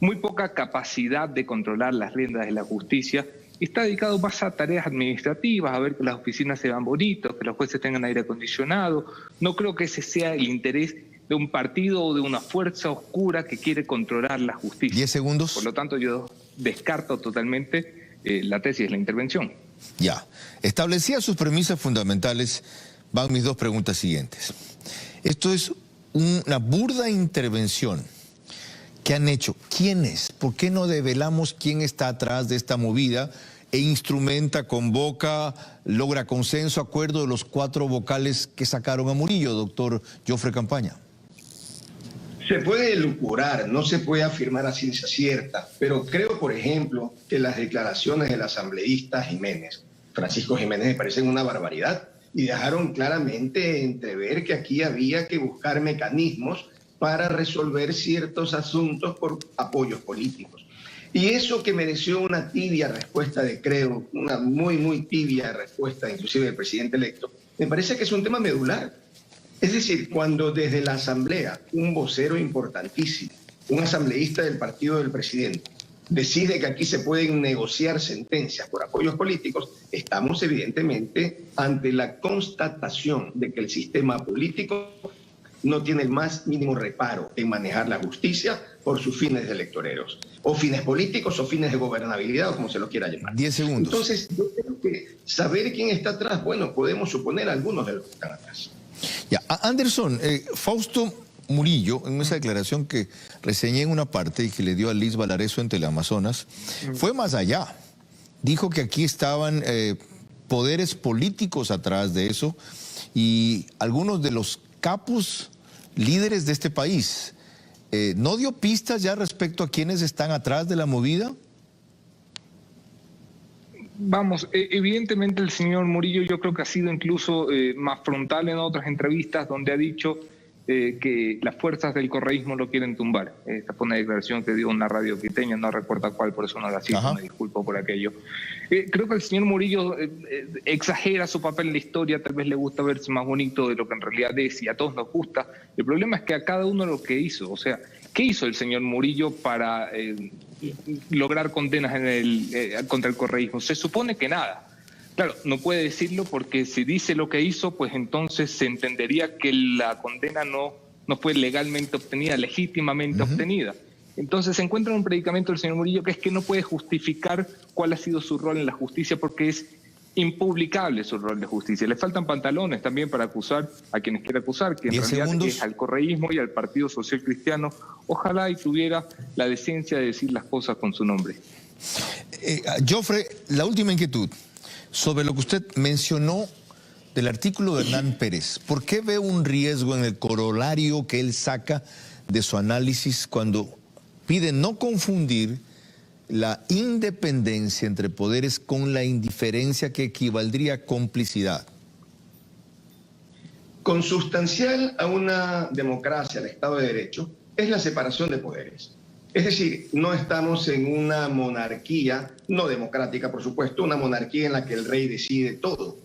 muy poca capacidad de controlar las riendas de la justicia. Está dedicado más a tareas administrativas, a ver que las oficinas se vean bonitos, que los jueces tengan aire acondicionado. No creo que ese sea el interés de un partido o de una fuerza oscura que quiere controlar la justicia. 10 segundos. Por lo tanto, yo descarto totalmente la tesis de la intervención. Ya. Establecía sus premisas fundamentales, van mis dos preguntas siguientes. Esto es una burda intervención. ¿Qué han hecho? ¿Quiénes? ¿Por qué no develamos quién está atrás de esta movida e instrumenta, convoca, logra consenso, acuerdo de los 4 vocales que sacaron a Murillo, doctor Jofre Campaña? Se puede elucubrar, no se puede afirmar a ciencia cierta, pero creo, por ejemplo, que las declaraciones del asambleísta Jiménez, Francisco Jiménez, me parecen una barbaridad y dejaron claramente entrever que aquí había que buscar mecanismos para resolver ciertos asuntos por apoyos políticos. Y eso que mereció una tibia respuesta creo, una muy tibia respuesta inclusive del presidente electo, me parece que es un tema medular. Es decir, cuando desde la Asamblea un vocero importantísimo, un asambleísta del partido del presidente, decide que aquí se pueden negociar sentencias por apoyos políticos, estamos evidentemente ante la constatación de que el sistema político no tiene el más mínimo reparo en manejar la justicia por sus fines electoreros, o fines políticos, o fines de gobernabilidad, o como se lo quiera llamar. 10 segundos. Entonces, yo creo que saber quién está atrás, bueno, podemos suponer algunos de los que están atrás. Ya, Anderson, Fausto Murillo, en esa declaración que reseñé en una parte y que le dio a Liz Valareso en Teleamazonas, fue más allá. Dijo que aquí estaban poderes políticos atrás de eso y algunos de los capos líderes de este país. ¿No dio pistas ya respecto a quiénes están atrás de la movida? Vamos, evidentemente el señor Murillo yo creo que ha sido incluso más frontal en otras entrevistas donde ha dicho que las fuerzas del correísmo lo quieren tumbar. Esta fue una declaración que dio una radio quiteña, no recuerdo cuál, por eso no la cito, me disculpo por aquello. Creo que el señor Murillo exagera su papel en la historia, tal vez le gusta verse más bonito de lo que en realidad es, y a todos nos gusta. El problema es que a cada uno lo que hizo, o sea, ¿qué hizo el señor Murillo para lograr condenas contra el correísmo? Se supone que nada. Claro, no puede decirlo porque si dice lo que hizo, pues entonces se entendería que la condena no fue legalmente obtenida, legítimamente obtenida. Entonces se encuentra en un predicamento del señor Murillo que es que no puede justificar cuál ha sido su rol en la justicia porque es impublicable su rol de justicia. Le faltan pantalones también para acusar a quienes quiera acusar, que en realidad es al correísmo y al Partido Social Cristiano. Ojalá y tuviera la decencia de decir las cosas con su nombre. Joffre, la última inquietud sobre lo que usted mencionó del artículo de Hernán Pérez. ¿Por qué ve un riesgo en el corolario que él saca de su análisis cuando pide no confundir la independencia entre poderes con la indiferencia que equivaldría a complicidad? Consustancial a una democracia, al Estado de Derecho, es la separación de poderes. Es decir, no estamos en una monarquía, no democrática, por supuesto, una monarquía en la que el rey decide todo.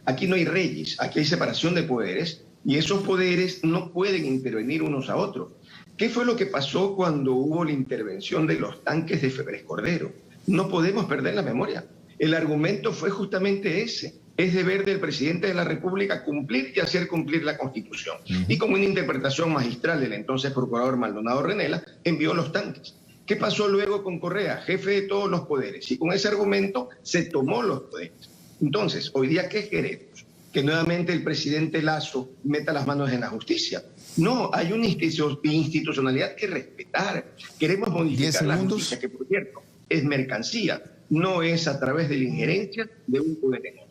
Aquí no hay reyes, aquí hay separación de poderes y esos poderes no pueden intervenir unos a otros. ¿Qué fue lo que pasó cuando hubo la intervención de los tanques de Febres Cordero? No podemos perder la memoria. El argumento fue justamente ese. Es deber del presidente de la República cumplir y hacer cumplir la Constitución. Y con una interpretación magistral del entonces procurador Maldonado Renela, envió los tanques. ¿Qué pasó luego con Correa, jefe de todos los poderes? Y con ese argumento se tomó los poderes. Entonces, hoy día, ¿qué queremos? Que nuevamente el presidente Lasso meta las manos en la justicia. No, hay una institucionalidad que respetar. Queremos modificar la justicia, que por cierto es mercancía, no es a través de la injerencia de un poder en otro.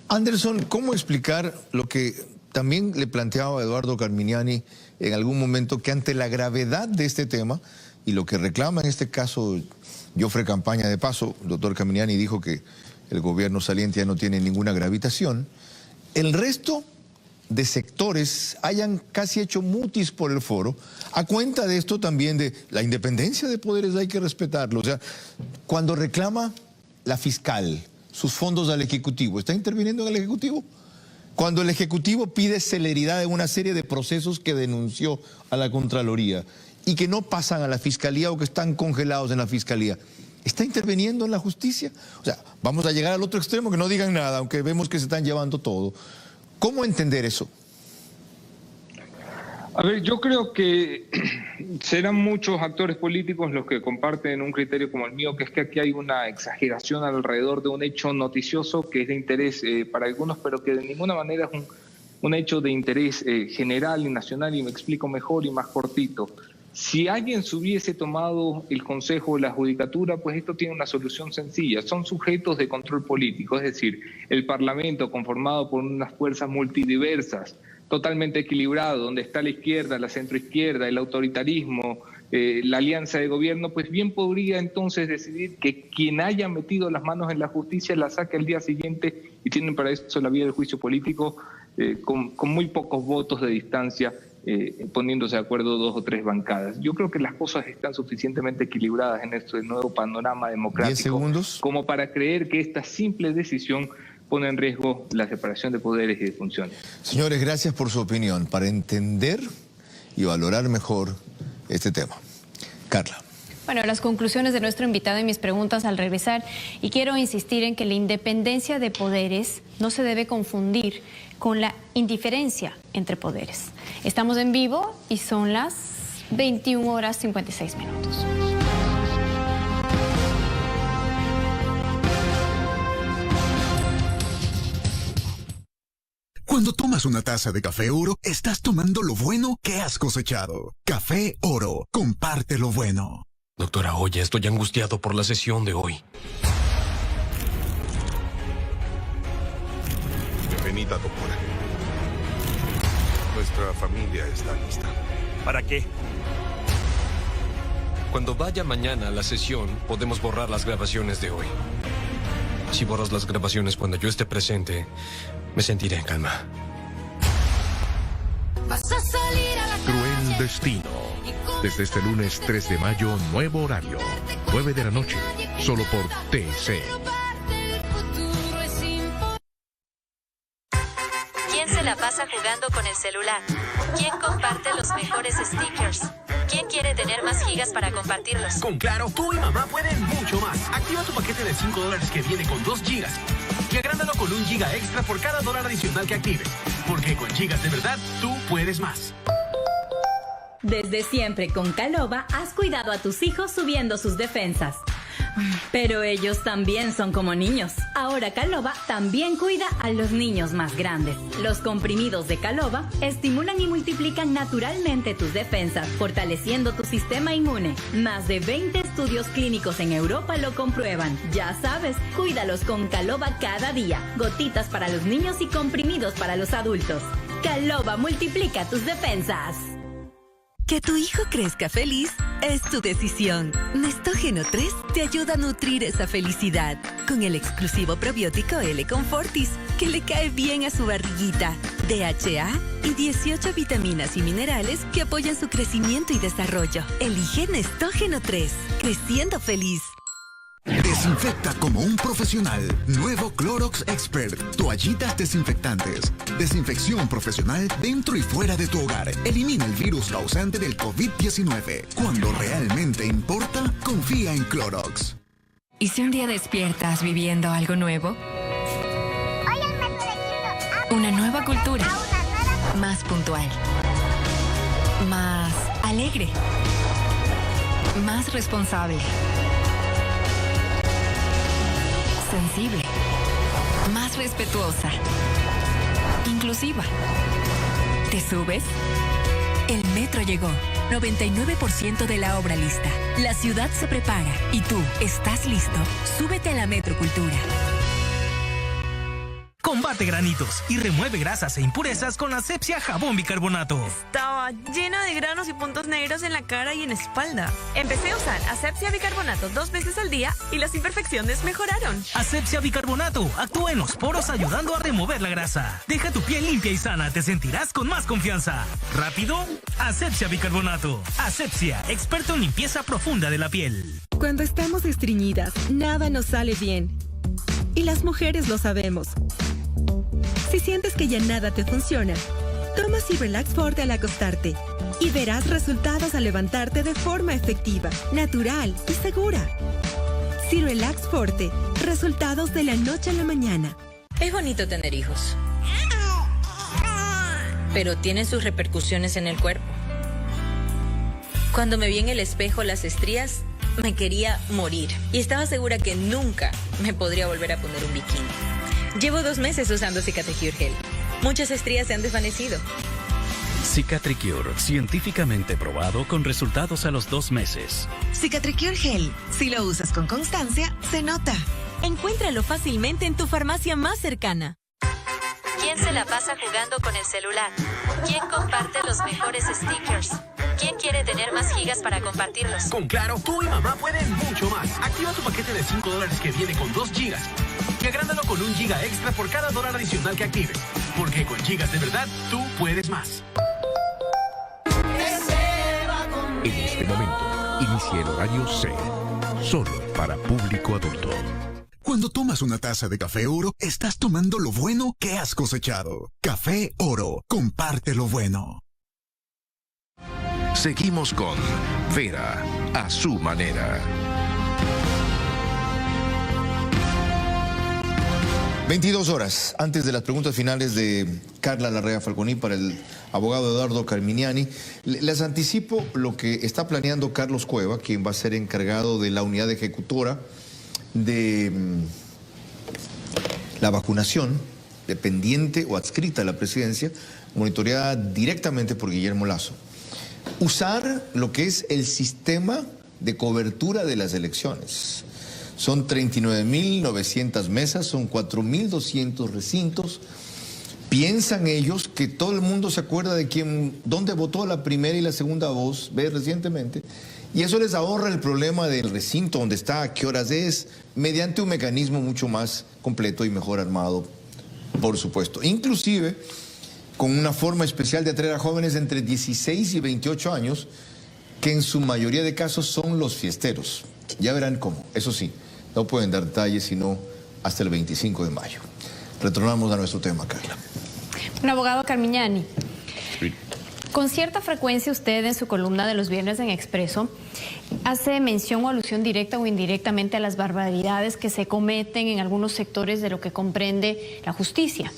Anderson, ¿cómo explicar lo que también le planteaba Eduardo Carminiani en algún momento, que ante la gravedad de este tema y lo que reclama en este caso Joffre Campaña, de paso, el doctor Carminiani dijo que el gobierno saliente ya no tiene ninguna gravitación, el resto de sectores hayan casi hecho mutis por el foro, a cuenta de esto también de la independencia de poderes hay que respetarlo? O sea, cuando reclama la fiscal sus fondos al Ejecutivo, ¿está interviniendo en el Ejecutivo? Cuando el Ejecutivo pide celeridad en una serie de procesos que denunció a la Contraloría y que no pasan a la Fiscalía o que están congelados en la Fiscalía, ¿está interviniendo en la justicia? O sea, vamos a llegar al otro extremo, que no digan nada, aunque vemos que se están llevando todo. ¿Cómo entender eso? A ver, yo creo que serán muchos actores políticos los que comparten un criterio como el mío, que es que aquí hay una exageración alrededor de un hecho noticioso que es de interés para algunos, pero que de ninguna manera es un hecho de interés general y nacional, y me explico mejor y más cortito. Si alguien se hubiese tomado el Consejo de la Judicatura, pues esto tiene una solución sencilla. Son sujetos de control político, es decir, el Parlamento conformado por unas fuerzas multidiversas, totalmente equilibrado, donde está la izquierda, la centroizquierda, el autoritarismo, la alianza de gobierno, pues bien podría entonces decidir que quien haya metido las manos en la justicia la saque al día siguiente, y tienen para eso la vía del juicio político con muy pocos votos de distancia, poniéndose de acuerdo 2 o 3 bancadas. Yo creo que las cosas están suficientemente equilibradas en este nuevo panorama democrático como para creer que esta simple decisión pone en riesgo la separación de poderes y de funciones. Señores, gracias por su opinión, para entender y valorar mejor este tema. Carla. Bueno, las conclusiones de nuestro invitado y mis preguntas al regresar, y quiero insistir en que la independencia de poderes no se debe confundir con la indiferencia entre poderes. Estamos en vivo y son las 21:56. Cuando tomas una taza de café Oro, estás tomando lo bueno que has cosechado. Café Oro, comparte lo bueno. Doctora, oye, estoy angustiado por la sesión de hoy. Bienvenida, doctora. Nuestra familia está lista. ¿Para qué? Cuando vaya mañana a la sesión, podemos borrar las grabaciones de hoy. Si borras las grabaciones cuando yo esté presente, me sentiré en calma. Vas a salir a la Cruel Destino. Desde este lunes 3 de mayo, nuevo horario. 9 de la noche, solo por TC. ¿Quién se la pasa jugando con el celular? ¿Quién comparte los mejores stickers? ¿Quién quiere tener más gigas para compartirlos? Con Claro, tú y mamá pueden mucho más. Activa tu paquete de $5 que viene con 2 gigas. Y agrándalo con 1 giga extra por cada $1 adicional que actives. Porque con gigas de verdad, tú puedes más. Desde siempre con Caloba has cuidado a tus hijos subiendo sus defensas. Pero ellos también son como niños. Ahora Caloba también cuida a los niños más grandes. Los comprimidos de Caloba estimulan y multiplican naturalmente tus defensas, fortaleciendo tu sistema inmune. Más de 20 estudios clínicos en Europa lo comprueban. Ya sabes, cuídalos con Caloba cada día. Gotitas para los niños y comprimidos para los adultos. Caloba multiplica tus defensas. Que tu hijo crezca feliz es tu decisión. Nestógeno 3 te ayuda a nutrir esa felicidad con el exclusivo probiótico L-Comfortis, que le cae bien a su barriguita. DHA y 18 vitaminas y minerales que apoyan su crecimiento y desarrollo. Elige Nestógeno 3, creciendo feliz. Desinfecta como un profesional. Nuevo Clorox Expert. Toallitas desinfectantes. Desinfección profesional dentro y fuera de tu hogar. Elimina el virus causante del COVID-19. Cuando realmente importa, confía en Clorox. ¿Y si un día despiertas viviendo algo nuevo? Una nueva cultura. Más puntual. Más alegre. Más responsable. Sensible, más respetuosa, inclusiva. ¿Te subes? El metro llegó. 99% de la obra lista. La ciudad se prepara. ¿Y tú, estás listo? Súbete a la Metrocultura. Combate granitos y remueve grasas e impurezas con Asepxia Jabón Bicarbonato. Estaba llena de granos y puntos negros en la cara y en espalda. Empecé a usar Asepxia Bicarbonato 2 veces al día y las imperfecciones mejoraron. Asepxia Bicarbonato actúa en los poros ayudando a remover la grasa. Deja tu piel limpia y sana, te sentirás con más confianza. ¿Rápido? Asepxia Bicarbonato. Asepxia, experto en limpieza profunda de la piel. Cuando estamos estreñidas, nada nos sale bien. Y las mujeres lo sabemos. Si sientes que ya nada te funciona, toma Cirelax Forte al acostarte y verás resultados al levantarte de forma efectiva, natural y segura. Cirelax Forte, resultados de la noche a la mañana. Es bonito tener hijos, pero tiene sus repercusiones en el cuerpo. Cuando me vi en el espejo las estrías, me quería morir y estaba segura que nunca me podría volver a poner un bikini. Llevo 2 meses usando Cicatricure Gel. Muchas estrías se han desvanecido. Cicatricure, científicamente probado con resultados a los 2 meses. Cicatricure Gel, si lo usas con constancia, se nota. Encuéntralo fácilmente en tu farmacia más cercana. ¿Quién se la pasa jugando con el celular? ¿Quién comparte los mejores stickers? ¿Quién quiere tener más gigas para compartirlos? Con Claro, tú y mamá pueden mucho más. Activa tu paquete de $5 que viene con 2 gigas. Y agrándalo con 1 giga extra por cada $1 adicional que actives. Porque con gigas de verdad, tú puedes más. En este momento, inicia el horario C. Solo para público adulto. Cuando tomas una taza de café Oro, estás tomando lo bueno que has cosechado. Café Oro, comparte lo bueno. Seguimos con Vera a su manera. 22 horas antes de las preguntas finales de Carla Larrea Falconi para el abogado Eduardo Carminiani. Les anticipo lo que está planeando Carlos Cueva, quien va a ser encargado de la unidad ejecutora de la vacunación, dependiente o adscrita a la presidencia, monitoreada directamente por Guillermo Lasso. Usar lo que es el sistema de cobertura de las elecciones. Son 39.900 mesas, son 4.200 recintos. Piensan ellos que todo el mundo se acuerda de dónde votó la primera y la segunda voz recientemente, y eso les ahorra el problema del recinto, dónde está, a qué horas es, mediante un mecanismo mucho más completo y mejor armado, por supuesto. Inclusive, con una forma especial de atraer a jóvenes entre 16 y 28 años, que en su mayoría de casos son los fiesteros. Ya verán cómo. Eso sí, no pueden dar detalles sino hasta el 25 de mayo. Retornamos a nuestro tema, Carla. Un abogado Carmignani. Sí. Con cierta frecuencia usted en su columna de los viernes en Expreso hace mención o alusión directa o indirectamente a las barbaridades que se cometen en algunos sectores de lo que comprende la justicia.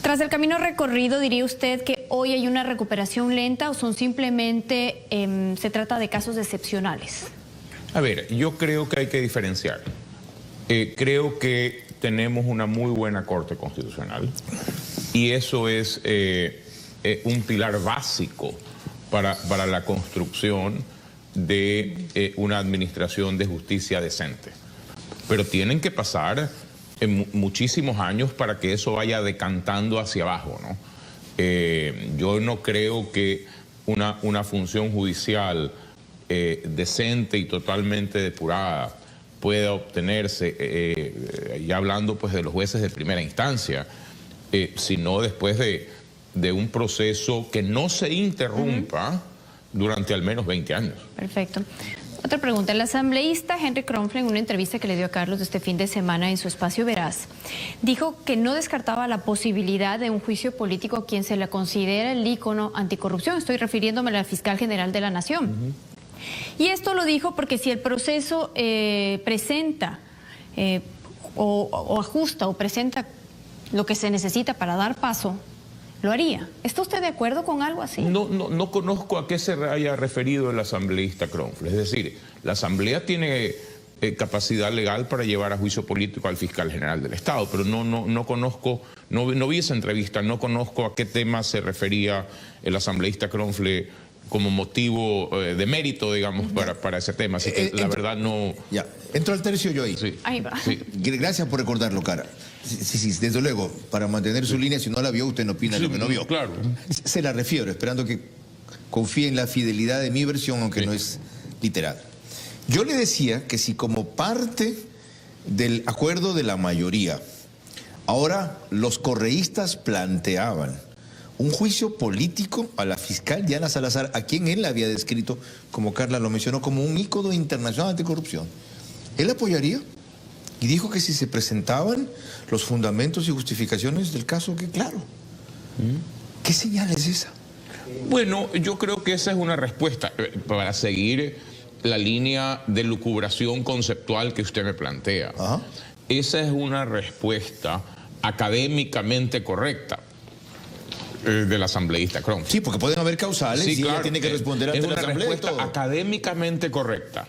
Tras el camino recorrido, ¿diría usted que hoy hay una recuperación lenta o son simplemente se trata de casos excepcionales? A ver, yo creo que hay que diferenciar. Creo que tenemos una muy buena Corte Constitucional y eso es un pilar básico para la construcción de una administración de justicia decente. Pero tienen que pasar muchísimos años para que eso vaya decantando hacia abajo, ¿no? Yo no creo que una función judicial decente y totalmente depurada pueda obtenerse, ya hablando pues de los jueces de primera instancia, sino después de un proceso que no se interrumpa durante al menos 20 años. Perfecto. Otra pregunta. El asambleísta Henry Kronfle, en una entrevista que le dio a Carlos este fin de semana en su espacio Veraz, dijo que no descartaba la posibilidad de un juicio político a quien se le considera el ícono anticorrupción. Estoy refiriéndome al fiscal general de la Nación. Y esto lo dijo porque si el proceso presenta o ajusta o presenta lo que se necesita para dar paso, lo haría. ¿Está usted de acuerdo con algo así? No conozco a qué se haya referido el asambleísta Kronfle. Es decir, la Asamblea tiene capacidad legal para llevar a juicio político al fiscal general del Estado, pero no conozco, no vi esa entrevista, no conozco a qué tema se refería el asambleísta Kronfle como motivo de mérito, digamos, para ese tema. Así que la verdad no... Ya, entro al tercio yo ahí. Sí. Ahí va. Sí. Gracias por recordarlo, Cara. Sí, desde luego, para mantener su línea, si no la vio, usted no opina lo que no vio. Claro. Se la refiero, esperando que confíe en la fidelidad de mi versión, aunque no es literal. Yo le decía que si como parte del acuerdo de la mayoría, ahora los correístas planteaban un juicio político a la fiscal Diana Salazar, a quien él había descrito, como Carla lo mencionó, como un ícono internacional anticorrupción, él apoyaría y dijo que si se presentaban los fundamentos y justificaciones del caso, que claro. ¿Qué señal es esa? Bueno, yo creo que esa es una respuesta para seguir la línea de lucubración conceptual que usted me plantea. Ajá. Esa es una respuesta académicamente correcta del asambleísta Kronfle. Sí, porque pueden haber causales y claro, ella tiene que responder ante la asamblea. Es una respuesta académicamente correcta.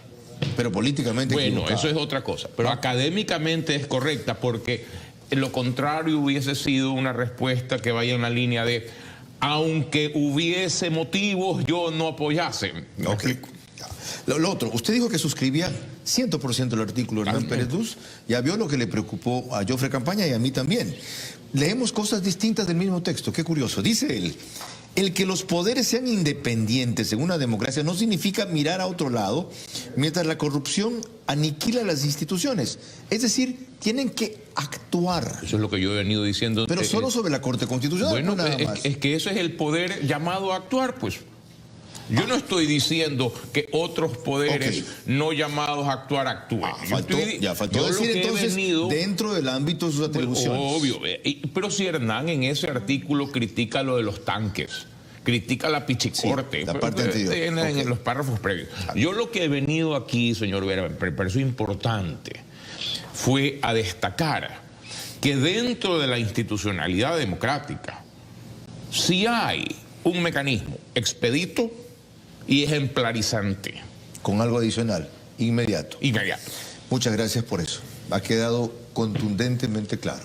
Pero políticamente equivocada. Eso es otra cosa. Pero académicamente es correcta porque lo contrario hubiese sido una respuesta que vaya en la línea de aunque hubiese motivos, yo no apoyase. Okay. Lo otro, usted dijo que suscribía 100% el artículo de Hernán Pérez Duz. Ya vio lo que le preocupó a Jofre Campaña y a mí también. Leemos cosas distintas del mismo texto. Qué curioso. Dice él, el que los poderes sean independientes en una democracia no significa mirar a otro lado mientras la corrupción aniquila las instituciones. Es decir, tienen que actuar. Eso es lo que yo he venido diciendo. Pero solo sobre la Corte Constitucional. Bueno, no nada más. Es que eso es el poder llamado a actuar, pues. Yo no estoy diciendo que otros poderes no llamados a actuar actúen. Faltó decir entonces dentro del ámbito de sus atribuciones. Obvio, pero si Hernán en ese artículo critica lo de los tanques, critica la pichicorte, sí, la parte anterior. En los párrafos previos. Yo lo que he venido aquí, señor Vera, me pareció importante, fue a destacar que dentro de la institucionalidad democrática sí hay un mecanismo expedito y ejemplarizante. Con algo adicional, inmediato. Inmediato. Muchas gracias por eso. Ha quedado contundentemente claro.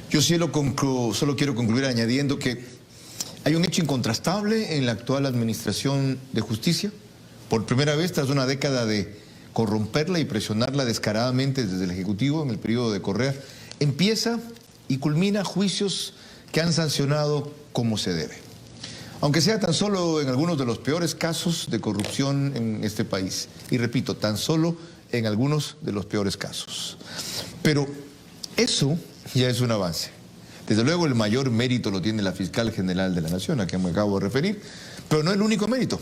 Yo solo quiero concluir añadiendo que hay un hecho incontrastable en la actual administración de justicia. Por primera vez, tras una década de corromperla y presionarla descaradamente desde el Ejecutivo en el periodo de Correa, empieza y culmina juicios que han sancionado como se debe. Aunque sea tan solo en algunos de los peores casos de corrupción en este país. Y repito, tan solo en algunos de los peores casos. Pero eso ya es un avance. Desde luego el mayor mérito lo tiene la fiscal general de la Nación, a quien me acabo de referir, pero no el único mérito.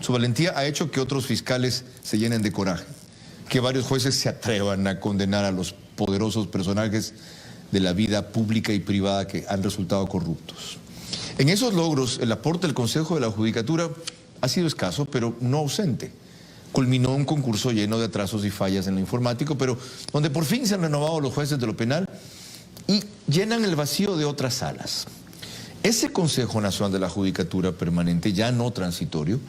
Su valentía ha hecho que otros fiscales se llenen de coraje, que varios jueces se atrevan a condenar a los poderosos personajes de la vida pública y privada que han resultado corruptos. En esos logros, el aporte del Consejo de la Judicatura ha sido escaso, pero no ausente. Culminó un concurso lleno de atrasos y fallas en lo informático, pero donde por fin se han renovado los jueces de lo penal y llenan el vacío de otras salas. Ese Consejo Nacional de la Judicatura permanente, ya no transitorio,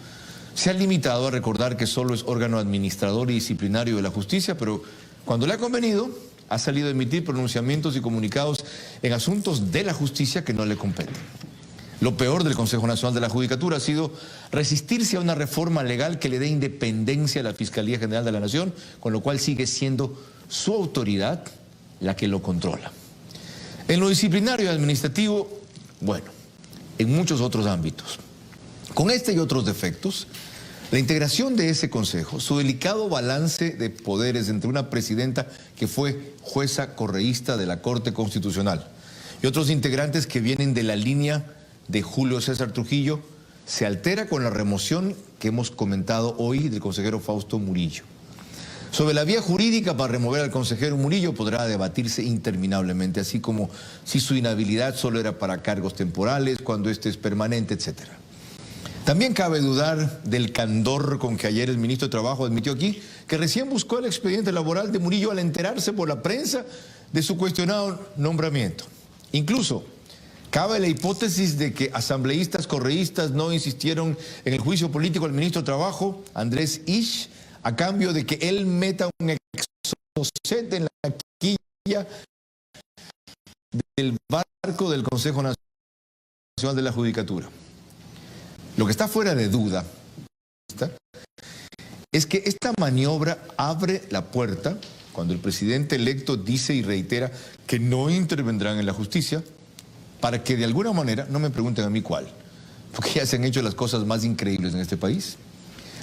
se ha limitado a recordar que solo es órgano administrador y disciplinario de la justicia, pero cuando le ha convenido, ha salido a emitir pronunciamientos y comunicados en asuntos de la justicia que no le competen. Lo peor del Consejo Nacional de la Judicatura ha sido resistirse a una reforma legal que le dé independencia a la Fiscalía General de la Nación, con lo cual sigue siendo su autoridad la que lo controla. En lo disciplinario y administrativo, bueno, en muchos otros ámbitos. Con este y otros defectos, la integración de ese consejo, su delicado balance de poderes entre una presidenta que fue jueza correísta de la Corte Constitucional y otros integrantes que vienen de la línea de Julio César Trujillo, se altera con la remoción que hemos comentado hoy del consejero Fausto Murillo. Sobre la vía jurídica para remover al consejero Murillo podrá debatirse interminablemente, así como si su inhabilidad solo era para cargos temporales, cuando este es permanente, etcétera. También cabe dudar del candor con que ayer el ministro de Trabajo admitió aquí que recién buscó el expediente laboral de Murillo al enterarse por la prensa de su cuestionado nombramiento. Incluso cabe la hipótesis de que asambleístas correístas no insistieron en el juicio político al ministro de Trabajo, Andrés Isch, a cambio de que él meta un exocet en la quilla del barco del Consejo Nacional de la Judicatura. Lo que está fuera de duda es que esta maniobra abre la puerta, cuando el presidente electo dice y reitera que no intervendrán en la justicia, para que de alguna manera, no me pregunten a mí cuál, porque ya se han hecho las cosas más increíbles en este país,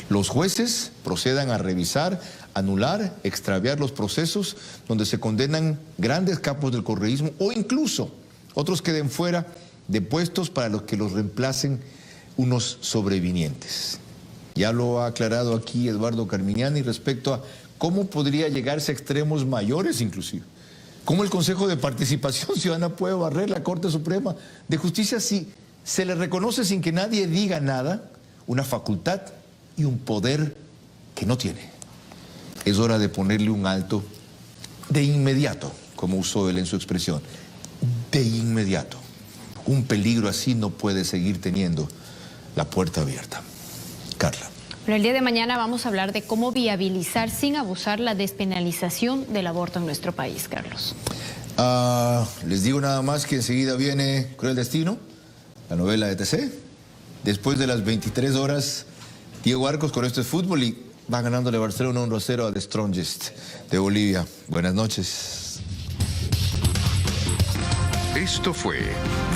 los jueces procedan a revisar, anular, extraviar los procesos donde se condenan grandes capos del correísmo o incluso otros queden fuera de puestos para los que los reemplacen unos sobrevinientes. Ya lo ha aclarado aquí Eduardo Carminiani respecto a cómo podría llegarse a extremos mayores inclusive. ¿Cómo el Consejo de Participación Ciudadana puede barrer la Corte Suprema de Justicia si se le reconoce sin que nadie diga nada una facultad y un poder que no tiene? Es hora de ponerle un alto de inmediato, como usó él en su expresión, de inmediato. Un peligro así no puede seguir teniendo la puerta abierta. Carla. Pero el día de mañana vamos a hablar de cómo viabilizar sin abusar la despenalización del aborto en nuestro país, Carlos. Les digo nada más que enseguida viene Cruel Destino, la novela de TC. Después de las 23 horas, Diego Arcos con Esto es Fútbol y va ganándole Barcelona 1-0 a The Strongest de Bolivia. Buenas noches. Esto fue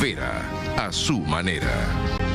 Vera a su manera.